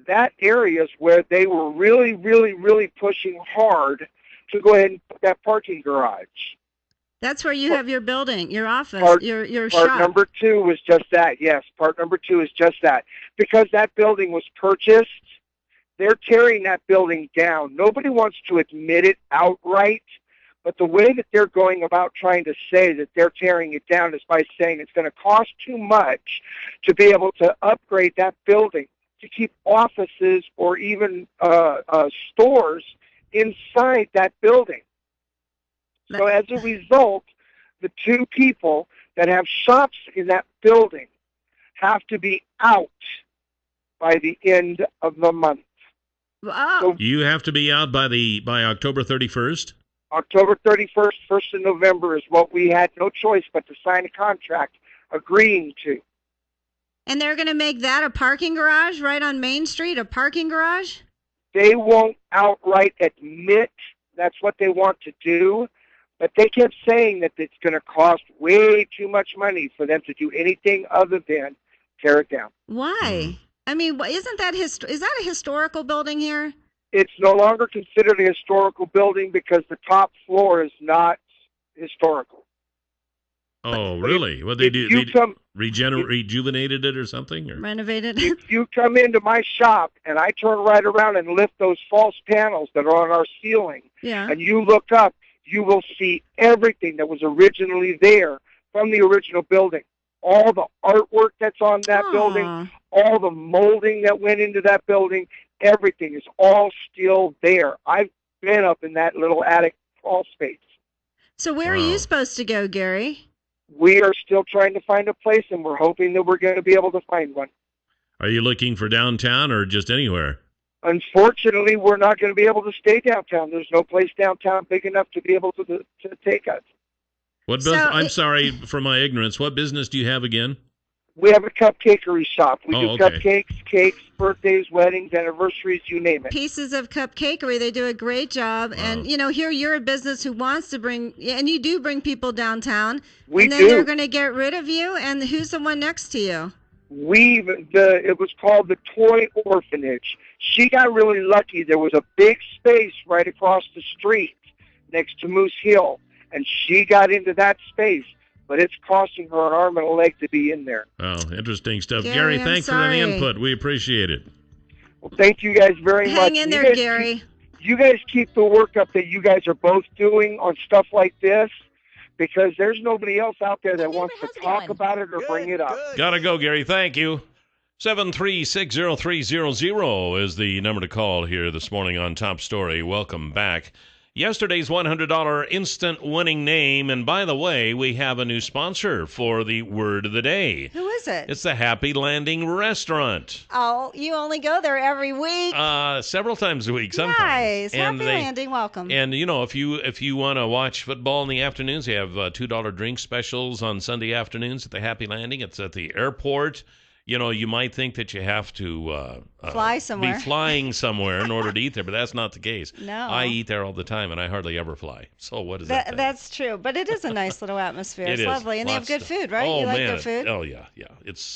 that area is where they were really, really, really pushing hard to go ahead and put that parking garage. That's where you have your building, your office, your Part shop. number 2 was just that, yes. Part number 2 is just that. Because that building was purchased, they're tearing that building down. Nobody wants to admit it outright, but the way that they're going about trying to say that they're tearing it down is by saying it's going to cost too much to be able to upgrade that building, to keep offices or even stores inside that building. So as a result, the 2 people that have shops in that building have to be out by the end of the month. Oh. So You have to be out by October 31st? October 31st, 1st of November is what we had no choice but to sign a contract agreeing to. And they're going to make that a parking garage right on Main Street, a parking garage? They won't outright admit that's what they want to do, but they kept saying that it's going to cost way too much money for them to do anything other than tear it down. Why? I mean, isn't that is that a historical building here? It's no longer considered a historical building because the top floor is not historical. Oh, really? What they do? Rejuvenated it or something? Or? Renovated? If you come into my shop and I turn right around and lift those false panels that are on our ceiling, Yeah. and you look up, you will see everything that was originally there from the original building. All the artwork that's on that building, all the molding that went into that building, everything is all still there. I've been up in that little attic crawl space. So where are you supposed to go, Gary? We are still trying to find a place, and we're hoping that we're going to be able to find one. Are you looking for downtown or just anywhere? Unfortunately, we're not going to be able to stay downtown. There's no place downtown big enough to be able to take us. What I'm sorry for my ignorance. What business do you have again? We have a cupcakery shop. We do okay. cupcakes, cakes, birthdays, weddings, anniversaries, you name it. Pieces of Cupcakery. They do a great job. Wow. And, here you're a business who wants to bring, and you do bring people downtown. We and then do. they're going to get rid of you. And who's the one next to you? It was called the Toy Orphanage. She got really lucky. There was a big space right across the street next to Moose Hill, and she got into that space. But it's costing her an arm and a leg to be in there. Oh, interesting stuff. Gary, thanks for the input. We appreciate it. Well, thank you guys very much. Hang in there, Gary. You guys keep the work up that you guys are both doing on stuff like this, because there's nobody else out there that wants to talk about it or bring it up. Gotta go, Gary. Thank you. 7360300 is the number to call here this morning on Top Story. Welcome back. Yesterday's $100 instant winning name, and by the way, we have a new sponsor for the word of the day. Who is it? It's the Happy Landing Restaurant. Oh, you only go there every week? Several times a week, sometimes. Nice. Happy Landing, welcome. And if you want to watch football in the afternoons, they have $2 drink specials on Sunday afternoons at the Happy Landing. It's at the airport. You might think that you have to fly somewhere. be flying somewhere in order to eat there, but that's not the case. No. I eat there all the time, and I hardly ever fly. So what is that? That's true, but it is a nice little atmosphere. It's lovely, and they have good food, right? Oh, you like man. their food? Oh, yeah.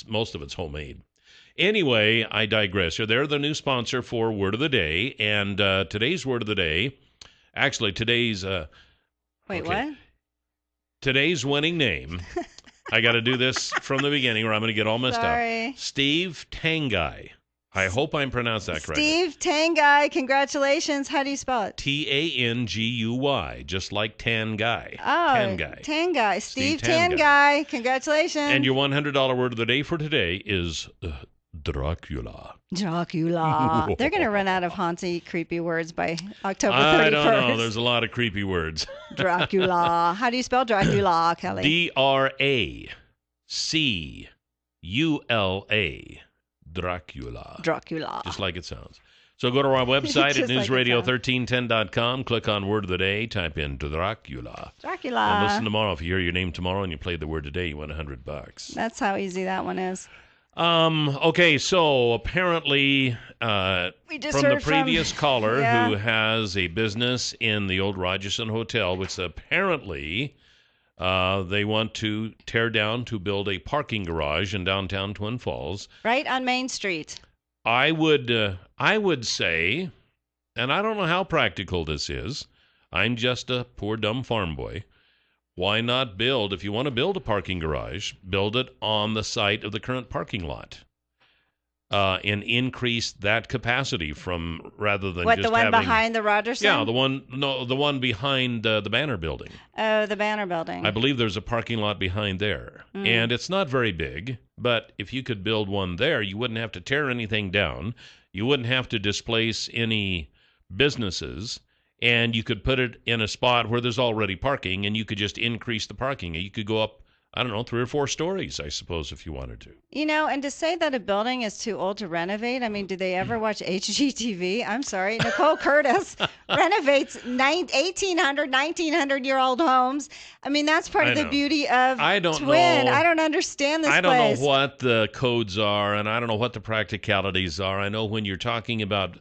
Most of it's homemade. Anyway, I digress. They're the new sponsor for Word of the Day, and today's Word of the Day, actually today's... Wait, what? Today's winning name... I got to do this from the beginning or I'm going to get all messed up. Steve Tanguy. I hope I'm pronounced that correctly. Steve Tanguy. Congratulations. How do you spell it? Tanguy, just like Tan Guy. Oh, Steve Tanguy. Congratulations. And your $100 word of the day for today is Dracula. Dracula. They're going to run out of haunty, creepy words by October 31st. I don't know. There's a lot of creepy words. Dracula. How do you spell Dracula, Kelly? D-R-A-C-U-L-A. Dracula. Dracula. Just like it sounds. So go to our website at Just like it newsradio1310.com. Click on Word of the Day. Type in Dracula. Dracula. And listen tomorrow. If you hear your name tomorrow and you play the word today, you win $100. That's how easy that one is. Okay, so apparently from the previous caller who has a business in the old Rogerson Hotel, which apparently they want to tear down to build a parking garage in downtown Twin Falls. Right on Main Street. I would say, and I don't know how practical this is, I'm just a poor dumb farm boy. Why not build, if you want to build a parking garage, build it on the site of the current parking lot and increase that capacity from rather than just the one having, behind the Rogerson? Yeah, the one behind the Banner Building. Oh, the Banner Building. I believe there's a parking lot behind there. And it's not very big, but if you could build one there, you wouldn't have to tear anything down. You wouldn't have to displace any businesses. And you could put it in a spot where there's already parking, and you could just increase the parking. You could go up, I don't know, 3 or 4 stories, I suppose, if you wanted to. You know, and to say that a building is too old to renovate, I mean, do they ever watch HGTV? I'm sorry. Nicole Curtis renovates 1800, 1900-year-old homes. I mean, that's part of the beauty of Twin. I don't understand this place. I don't know what the codes are, and I don't know what the practicalities are. I know when you're talking about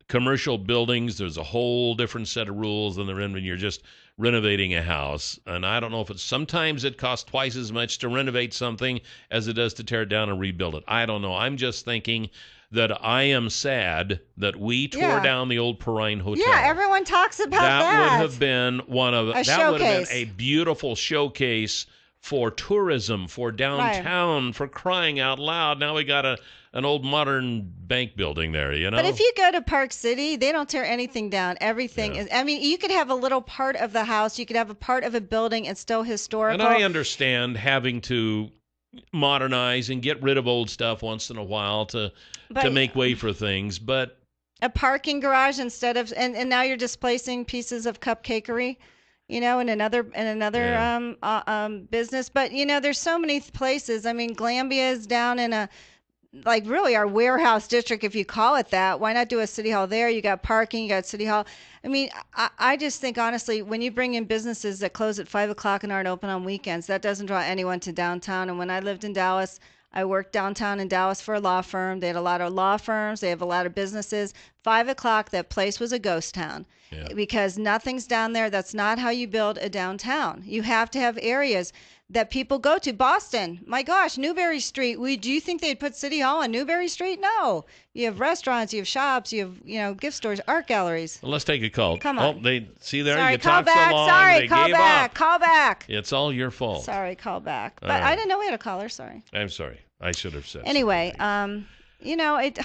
commercial buildings, there's a whole different set of rules than there is when you're just renovating a house. And I don't know if sometimes it costs twice as much to renovate something as it does to tear it down and rebuild it. I don't know. I'm just thinking that I am sad that we tore down the old Perrine Hotel. Yeah, everyone talks about that. That would have been would have been a beautiful showcase for tourism, for downtown, for crying out loud. Now we got an old modern bank building there, you know? But if you go to Park City, they don't tear anything down. Everything is, I mean, you could have a little part of the house, you could have a part of a building, it's still historical. And I understand having to modernize and get rid of old stuff once in a while to make way for things, but a parking garage instead of, and now you're displacing pieces of cupcakery, you know, in another business. But, you know, there's so many places. I mean, Glambia is down in really our warehouse district, if you call it that. Why not do a city hall there? You got parking, you got city hall. I mean, I just think, honestly, when you bring in businesses that close at 5 o'clock and aren't open on weekends, that doesn't draw anyone to downtown. And when I lived in Dallas, I worked downtown in Dallas for a law firm. They had a lot of law firms. They have a lot of businesses. 5 o'clock, that place was a ghost town because nothing's down there. That's not how you build a downtown. You have to have areas that people go to. Boston, my gosh, Newberry Street. Do you think they'd put City Hall on Newberry Street? No. You have restaurants, you have shops, you have, gift stores, art galleries. Well, let's take a call. Come on. Oh, they see there. Sorry, you call talked back. so long. Sorry, they call gave back. up. Call back. It's all your fault. Sorry, call back. But right. I didn't know we had a caller. Sorry. I'm sorry. I should have said. Anyway, it.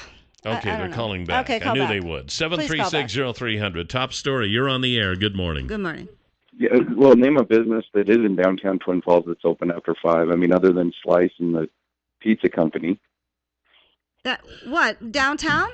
Okay, they're calling back. Okay, call I knew back. they would. 736-0300. Top story. You're on the air. Good morning. Good morning. Yeah, well, name a business that is in downtown Twin Falls that's open after 5. I mean, other than Slice and the pizza company. That what? Downtown?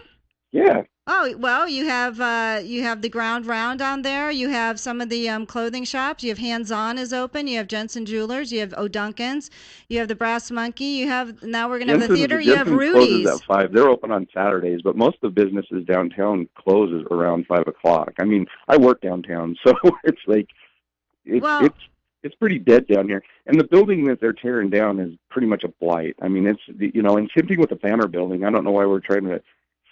Yeah. Oh, well, you have the Ground Round down there. You have some of the clothing shops. You have Hands On is open. You have Jensen Jewelers. You have O'Duncan's. You have the Brass Monkey. Now we're gonna have the theater. You have Rudy's. Closes at 5. They're open on Saturdays, but most of the businesses downtown closes around 5 o'clock. I mean, I work downtown, so it's like it's pretty dead down here. And the building that they're tearing down is pretty much a blight. I mean, it's and same thing with the Banner Building. I don't know why we're trying to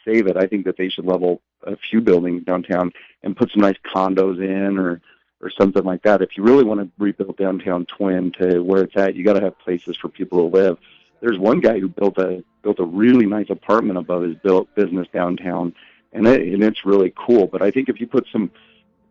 save it. I think that they should level a few buildings downtown and put some nice condos in or something like that. If you really want to rebuild downtown Twin to where it's at, you got to have places for people to live. There's one guy who built a really nice apartment above his business downtown, and it's really cool. But I think if you put some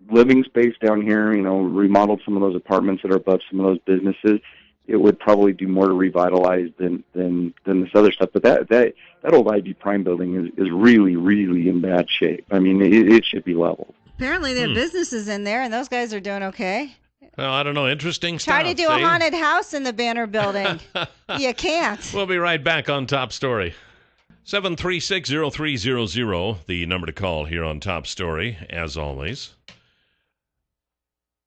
living space down here, remodeled some of those apartments that are above some of those businesses, it would probably do more to revitalize than this other stuff. But that old Ivy Prime building is really, really in bad shape. I mean, it should be leveled. Apparently there are businesses in there, and those guys are doing okay. Well, I don't know. Interesting stuff. Try to do a haunted house in the Banner Building. You can't. We'll be right back on Top Story. 736-0300, the number to call here on Top Story, as always.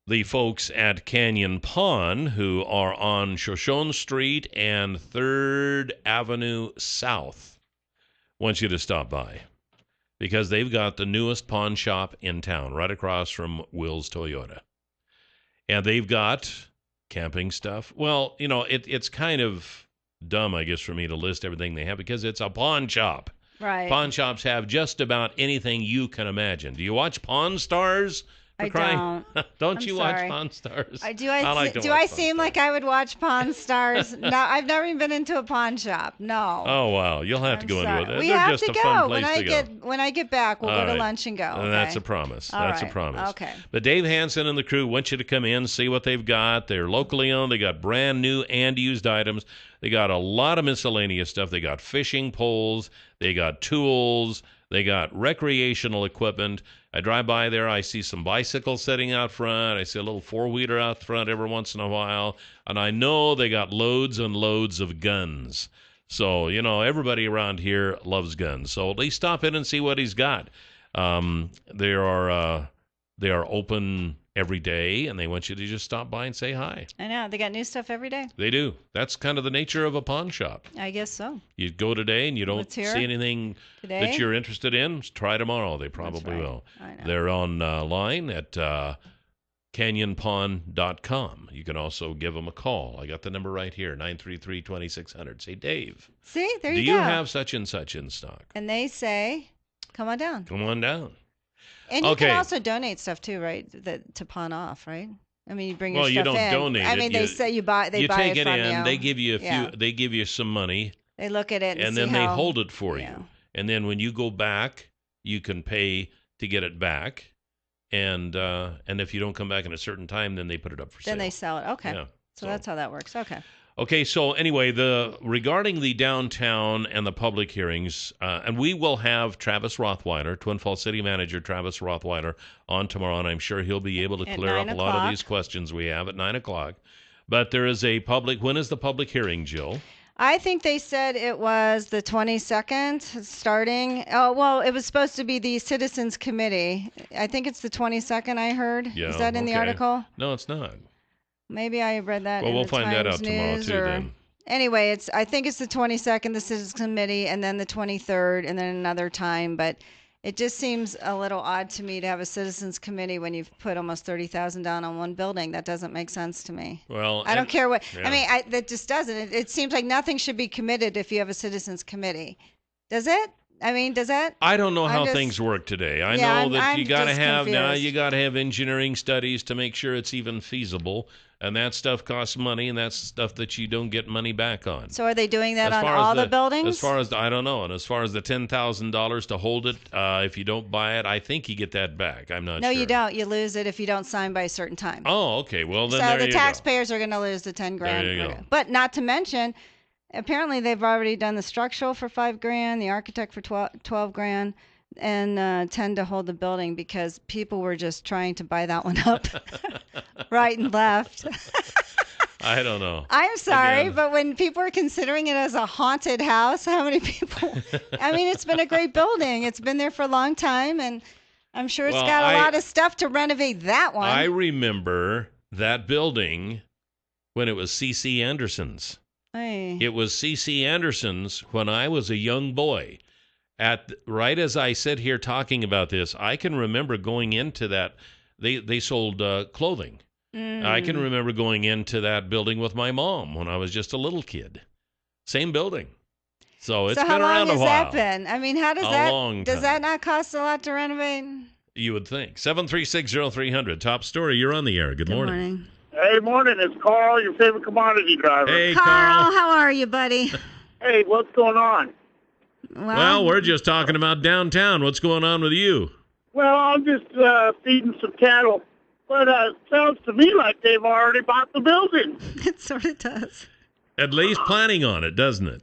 The folks at Canyon Pond, who are on Shoshone Street and 3rd Avenue South, want you to stop by because they've got the newest pawn shop in town, right across from Will's Toyota. And they've got camping stuff. Well, you know, it's kind of dumb, I guess, for me to list everything they have because it's a pawn shop. Right. Pawn shops have just about anything you can imagine. Do you watch Pawn Stars? I don't. Don't you watch sorry. Pawn Stars? Do I seem like I would watch Pawn Stars? No, I've never even been into a pawn shop. No. Oh, wow. You'll have to go into it. We They're have just to a go. fun place to go. When I get back, we'll go to lunch and go. Okay? That's a promise. That's a promise. Okay. But Dave Hansen and the crew want you to come in, see what they've got. They're locally owned. They got brand new and used items. They got a lot of miscellaneous stuff. They got fishing poles. They got tools. They got recreational equipment. I drive by there. I see some bicycles sitting out front. I see a little four-wheeler out front every once in a while. And I know they got loads and loads of guns. So, you know, everybody around here loves guns. So at least stop in and see what he's got. They are open every day, and they want you to just stop by and say hi. I know. They got new stuff every day. They do. That's kind of the nature of a pawn shop. I guess so. You go today and you don't see anything that you're interested in, try tomorrow. They probably will. I know. They're online at canyonpawn.com. You can also give them a call. I got the number right here, 933-2600. Say, Dave. See, there you go. Do you have such and such in stock? And they say, come on down. Come on down. And you can also donate stuff too, right? To pawn off, right? I mean, you bring your stuff in. Well, you don't donate. I mean, they say you buy. They buy take it from in. you. They give you a few. They give you some money. They look at it and then they hold it for you. And then when you go back, you can pay to get it back. And if you don't come back in a certain time, then they put it up for sale. Then they sell it. Okay. Yeah. So that's how that works. Okay. Okay, so anyway, regarding the downtown and the public hearings, and we will have Travis Rothweiler, Twin Falls City Manager Travis Rothweiler, on tomorrow, and I'm sure he'll be able to clear up a lot of these questions we have at 9 o'clock. But there is when is the public hearing, Jill? I think they said it was the 22nd starting. Oh, well, it was supposed to be the Citizens Committee. I think it's the 22nd, I heard. Yeah, is that in the article? No, it's not. Maybe I read that. Well, in we'll the find that out Times tomorrow News too. Then. Anyway, I think it's the 22nd, the Citizens Committee, and then the 23rd, and then another time. But it just seems a little odd to me to have a Citizens Committee when you've put almost $30,000 down on one building. That doesn't make sense to me. Well, I don't care what. Yeah. I mean, that just doesn't. It seems like nothing should be committed if you have a Citizens Committee. Does it? I mean, does that? I don't know how things work today. I know that you got to have engineering studies to make sure it's even feasible, and that stuff costs money, and that's stuff that you don't get money back on. So are they doing that on all the buildings? As far as I don't know, and as far as the $10,000 to hold it, if you don't buy it, I think you get that back. I'm not sure. No, you don't. You lose it if you don't sign by a certain time. Oh, okay. Well, then so the taxpayers are going to lose the $10,000. There you go. But not to mention, apparently they've already done the structural for $5,000, the architect for $12,000, and $10,000 to hold the building because people were just trying to buy that one up, right and left. I don't know. I'm sorry, but when people are considering it as a haunted house, how many people? I mean, it's been a great building. It's been there for a long time, and I'm sure it's got a lot of stuff to renovate that one. I remember that building when it was C.C. Anderson's. Hey. It was C.C. Anderson's when I was a young boy. Right as I sit here talking about this, I can remember going into that. They sold clothing. I can remember going into that building with my mom when I was just a little kid. Same building. So it's been around a while. So how long has that been? I mean, how does does that not cost a lot to renovate? You would think. 736-0300. Top story. You're on the air. Good morning. Hey, morning. It's Carl, your favorite commodity driver. Hey, Carl. How are you, buddy? Hey, what's going on? Well, we're just talking about downtown. What's going on with you? Well, I'm just feeding some cattle. But it sounds to me like they've already bought the building. It sort of does. At least planning on it, doesn't it?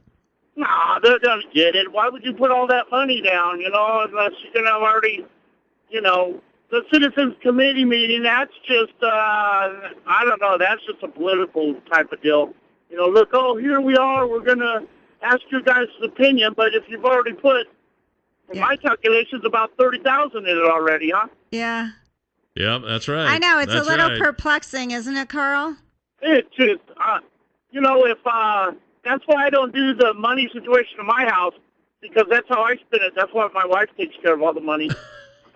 Nah, they're going to get it. Why would you put all that money down, unless you're going to have already, the Citizens Committee meeting, that's just, I don't know, that's just a political type of deal. Look, here we are, we're going to ask your guys' opinion, but if you've already put, in my calculations, about 30,000 in it already, huh? Yeah. Yep, that's right. I know. It's that's a little right. perplexing, isn't it, Carl? It's just, if that's why I don't do the money situation in my house, because that's how I spend it. That's why my wife takes care of all the money.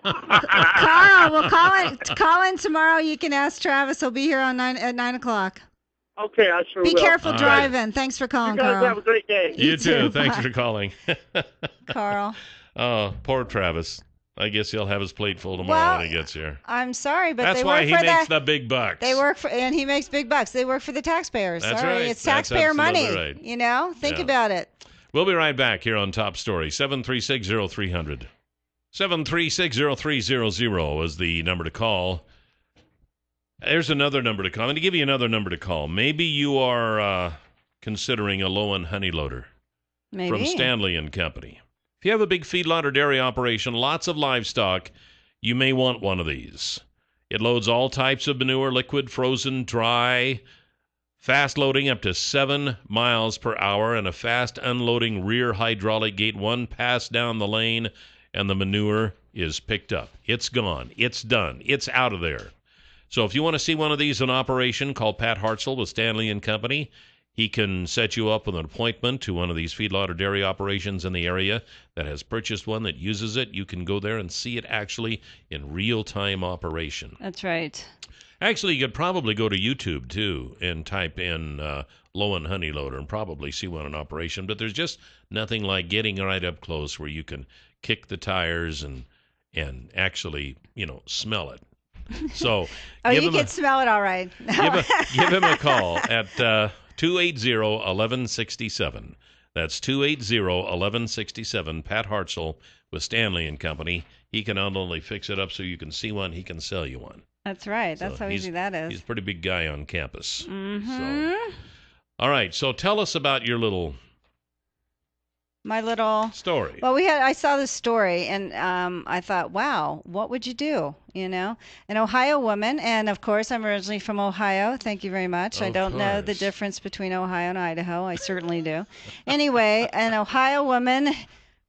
Carl, well, call in tomorrow. You can ask Travis. He'll be here at 9 o'clock. Okay, I sure will. Be careful All driving. Thanks for calling, You guys Carl. have a great day. You too. Thanks Bye. for calling. Carl. Oh, poor Travis. I guess he'll have his plate full tomorrow when he gets here. I'm sorry, but That's they why work he for makes the big bucks. They work for, and he makes big bucks. They work for the taxpayers. That's sorry, right. It's That's taxpayer money. absolutely right. Think Yeah. about it. We'll be right back here on Top Story. 736-0300. 736-0300 is the number to call. There's another number to call. I'm going to give you another number to call. Maybe you are considering a low-end honey loader. Maybe. From Stanley and Company. If you have a big feedlot or dairy operation, lots of livestock, you may want one of these. It loads all types of manure, liquid, frozen, dry, fast loading up to 7 miles per hour, and a fast unloading rear hydraulic gate. One pass down the lane, and the manure is picked up. It's gone. It's done. It's out of there. So if you want to see one of these in operation, call Pat Hartzell with Stanley and Company. He can set you up with an appointment to one of these feedlot or dairy operations in the area that has purchased one that uses it. You can go there and see it actually in real-time operation. That's right. Actually, you could probably go to YouTube, too, and type in low-end honey loader and probably see one in operation. But there's just nothing like getting right up close where you can kick the tires and actually, smell it. So you can smell it all right. give him a call at 280-1167. That's 280-1167. Pat Hartzell with Stanley and Company. He can not only fix it up so you can see one, he can sell you one. That's right. That's how easy that is. He's a pretty big guy on campus. Mm-hmm. So, all right. So tell us about your my little story. Well, I saw this story, and I thought, wow, what would you do? An Ohio woman, and of course, I'm originally from Ohio. Thank you very much. I don't know the difference between Ohio and Idaho. I certainly do. Anyway, an Ohio woman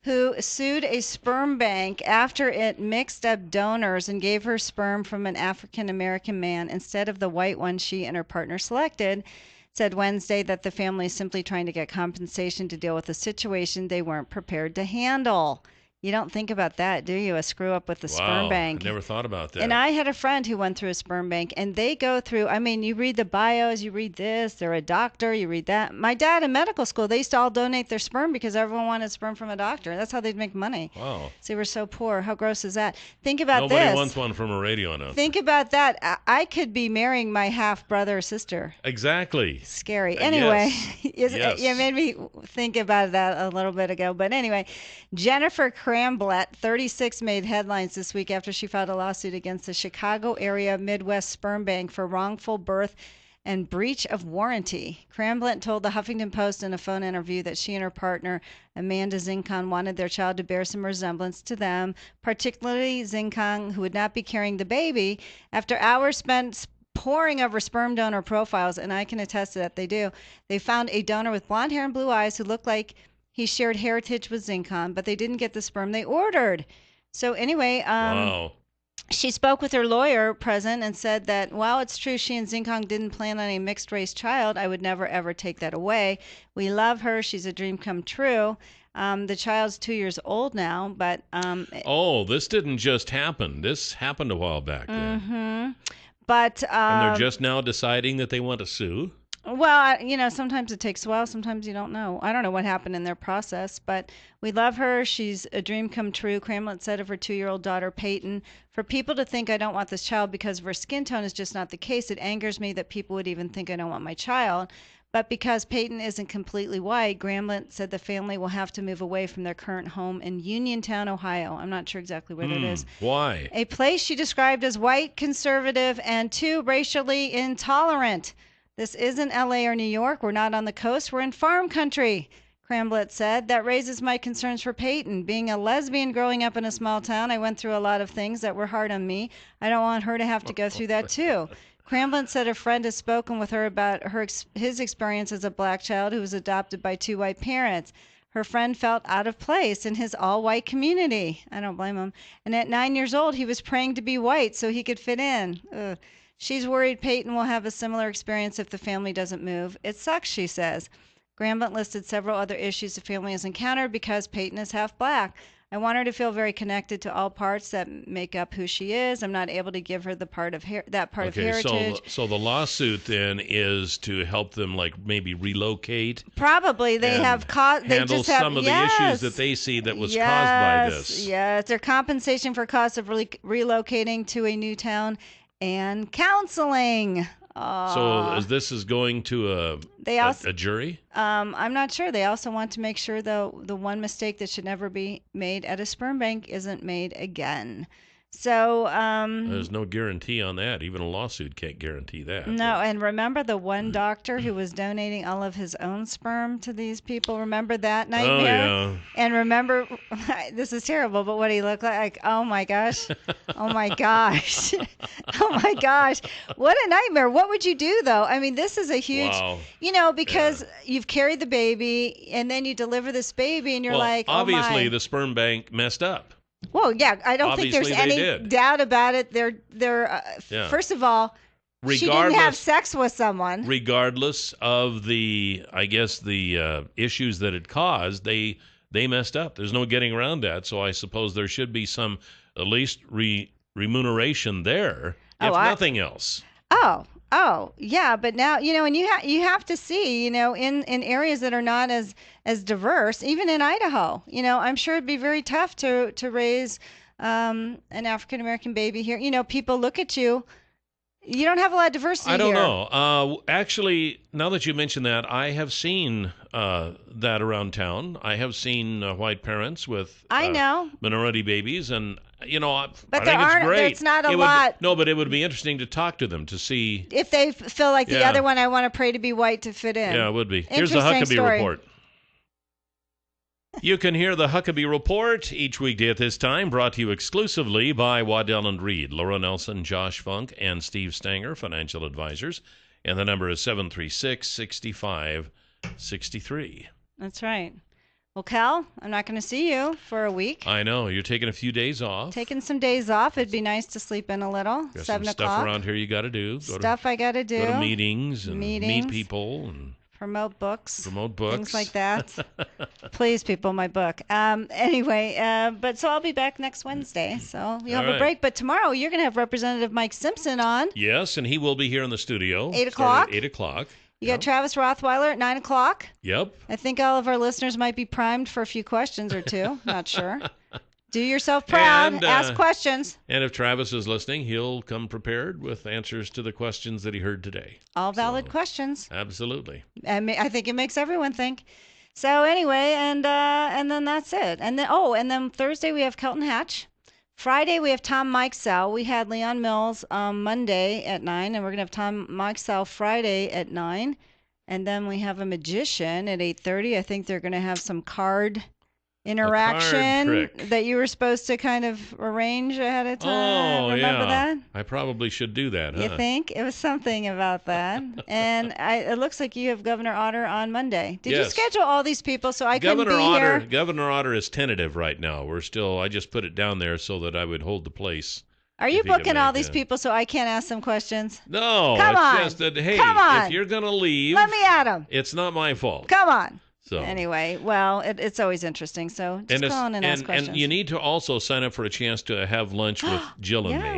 who sued a sperm bank after it mixed up donors and gave her sperm from an African-American man instead of the white one she and her partner selected, said Wednesday that the family is simply trying to get compensation to deal with a situation they weren't prepared to handle. You don't think about that, do you? A screw up with the sperm bank. I never thought about that. And I had a friend who went through a sperm bank, and they go through, you read the bios, you read this, they're a doctor, you read that. My dad in medical school, they used to all donate their sperm because everyone wanted sperm from a doctor. That's how they'd make money. Wow. So they were so poor. How gross is that? Think about Nobody this. wants one from a radio announcer. Think about that. I could be marrying my half brother or sister. Exactly. Scary. Anyway, Yes. You made me think about that a little bit ago. But anyway, Jennifer Cramblett, 36, made headlines this week after she filed a lawsuit against the Chicago area Midwest Sperm Bank for wrongful birth and breach of warranty. Cramblett told the Huffington Post in a phone interview that she and her partner, Amanda Zinkon, wanted their child to bear some resemblance to them, particularly Zinkon, who would not be carrying the baby. After hours spent poring over sperm donor profiles, and I can attest to that, they do, they found a donor with blonde hair and blue eyes who looked like he shared heritage with Zinkon, but they didn't get the sperm they ordered. So anyway, wow. She spoke with her lawyer present and said that while it's true she and Zinkon didn't plan on a mixed-race child, I would never, ever take that away. We love her. She's a dream come true. The child's 2 years old now, but... this didn't just happen. This happened a while back then. Mm-hmm. But... and they're just now deciding that they want to sue? Well, sometimes it takes a while. Sometimes you don't know. I don't know what happened in their process, but we love her. She's a dream come true. Cramblett said of her 2-year-old daughter, Peyton, for people to think I don't want this child because of her skin tone is just not the case. It angers me that people would even think I don't want my child. But because Peyton isn't completely white, Cramblett said the family will have to move away from their current home in Uniontown, Ohio. I'm not sure exactly where that is. Why? A place she described as white, conservative, and too racially intolerant. This isn't LA or New York. We're not on the coast. We're in farm country. Cramblett said. That raises my concerns for Peyton. Being a lesbian growing up in a small town, I went through a lot of things that were hard on me. I don't want her to have to go through that too. Cramblett said a friend has spoken with her about his experience as a black child who was adopted by 2 white parents. Her friend felt out of place in his all-white community. I don't blame him. And at 9 years old, he was praying to be white so he could fit in. Ugh. She's worried Peyton will have a similar experience if the family doesn't move. It sucks, she says. Gramblant listed several other issues the family has encountered because Peyton is half black. I want her to feel very connected to all parts that make up who she is. I'm not able to give her the part of that part of heritage. So the lawsuit then is to help them, like, maybe relocate. Probably they have caused. They handle just have some of the issues that they see that was caused by this. Yes, their compensation for costs of relocating to a new town and counseling. So this is going to a jury? I'm not sure. They also want to make sure the one mistake that should never be made at a sperm bank isn't made again. So there's no guarantee on that. Even a lawsuit can't guarantee that. No, and remember the one doctor who was donating all of his own sperm to these people? Remember that nightmare? Oh, yeah. And remember, this is terrible, but what he looked like, oh my gosh. Oh my gosh. Oh my gosh. What a nightmare. What would you do, though? I mean, this is a huge, because you've carried the baby and then you deliver this baby and you're like, obviously the sperm bank messed up. Well, yeah, I don't think there's any doubt about it. First of all, she didn't have sex with someone. Regardless of the issues that it caused, they messed up. There's no getting around that. So I suppose there should be some at least remuneration there, if nothing else. Oh, yeah, but now, and you have to see, in areas that are not as diverse, even in Idaho, I'm sure it'd be very tough to raise an African-American baby here. People look at you. You don't have a lot of diversity here. I don't know. Actually, now that you mention that, I have seen that around town. I have seen white parents with minority babies, and but I think it's great. It's not a lot. But it would be interesting to talk to them to see if they feel like the other one. I want to pray to be white to fit in. Yeah, it would be. Here's the Huckabee Report. You can hear the Huckabee Report each weekday at this time, brought to you exclusively by Waddell & Reed, Laura Nelson, Josh Funk, and Steve Stanger, financial advisors. And the number is 736-6563. That's right. Well, Cal, I'm not going to see you for a week. I know. You're taking a few days off. Taking some days off. It'd be nice to sleep in a little. Got 7 some o'clock. Stuff around here you got to do. I got to do. Go to meetings and meet people and promote books. Things like that. Please, people, my book. Anyway, but so I'll be back next Wednesday. So you'll have a break. But tomorrow you're going to have Representative Mike Simpson on. Yes, and he will be here in the studio. 8 o'clock. 8 o'clock. You got Travis Rothweiler at 9 o'clock. Yep. I think all of our listeners might be primed for a few questions or two. Not sure. Do yourself proud. And, ask questions. And if Travis is listening, he'll come prepared with answers to the questions that he heard today. All valid questions. Absolutely. I think it makes everyone think. So anyway, and then that's it. And then Thursday we have Kelton Hatch. Friday we have Tom Mikesell. We had Leon Mills Monday at 9, and we're gonna have Tom Mikesell Friday at 9. And then we have a magician at 8:30. I think they're gonna have some card interaction that you were supposed to kind of arrange ahead of time. Oh, Remember that? I probably should do that, huh? You think? It was something about that. And it looks like you have Governor Otter on Monday. Did you schedule all these people so I couldn't be here? Governor Otter is tentative right now. I just put it down there so that I would hold the place. Are you booking all these people so I can't ask them questions? No. Come on. Just that, hey, if you're going to leave, let me at them. It's not my fault. Come on. So anyway, well, it's always interesting. So just call in and ask questions. And you need to also sign up for a chance to have lunch with Jill and me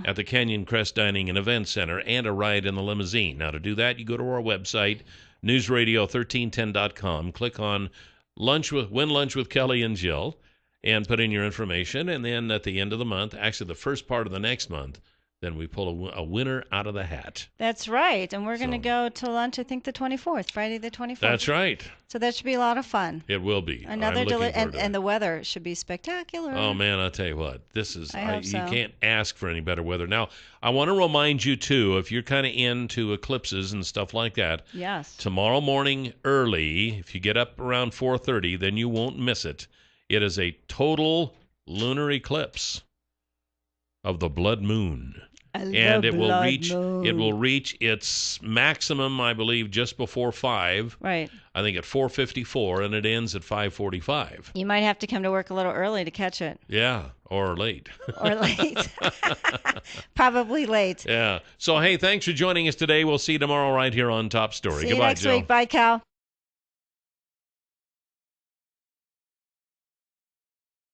at the Canyon Crest Dining and Event Center and a ride in the limousine. Now, to do that, you go to our website, newsradio1310.com, click on Win Lunch with Kelly and Jill, and put in your information. And then at the end of the month, actually the first part of the next month, then we pull a winner out of the hat. That's right. And we're going to go to lunch, I think, the 24th, Friday the 24th. That's right. So that should be a lot of fun. It will be. Another and the weather should be spectacular. Oh, man, I'll tell you what. This is, you can't ask for any better weather. Now, I want to remind you, too, if you're kind of into eclipses and stuff like that. Yes. Tomorrow morning early, if you get up around 4:30, then you won't miss it. It is a total lunar eclipse of the blood moon. And it will reach its maximum, I believe, just before 5. Right. I think at 4:54, and it ends at 5:45. You might have to come to work a little early to catch it. Yeah, or late. Or late. Probably late. Yeah. So, hey, thanks for joining us today. We'll see you tomorrow right here on Top Story. See Goodbye, you next Jill. week. Bye, Cal.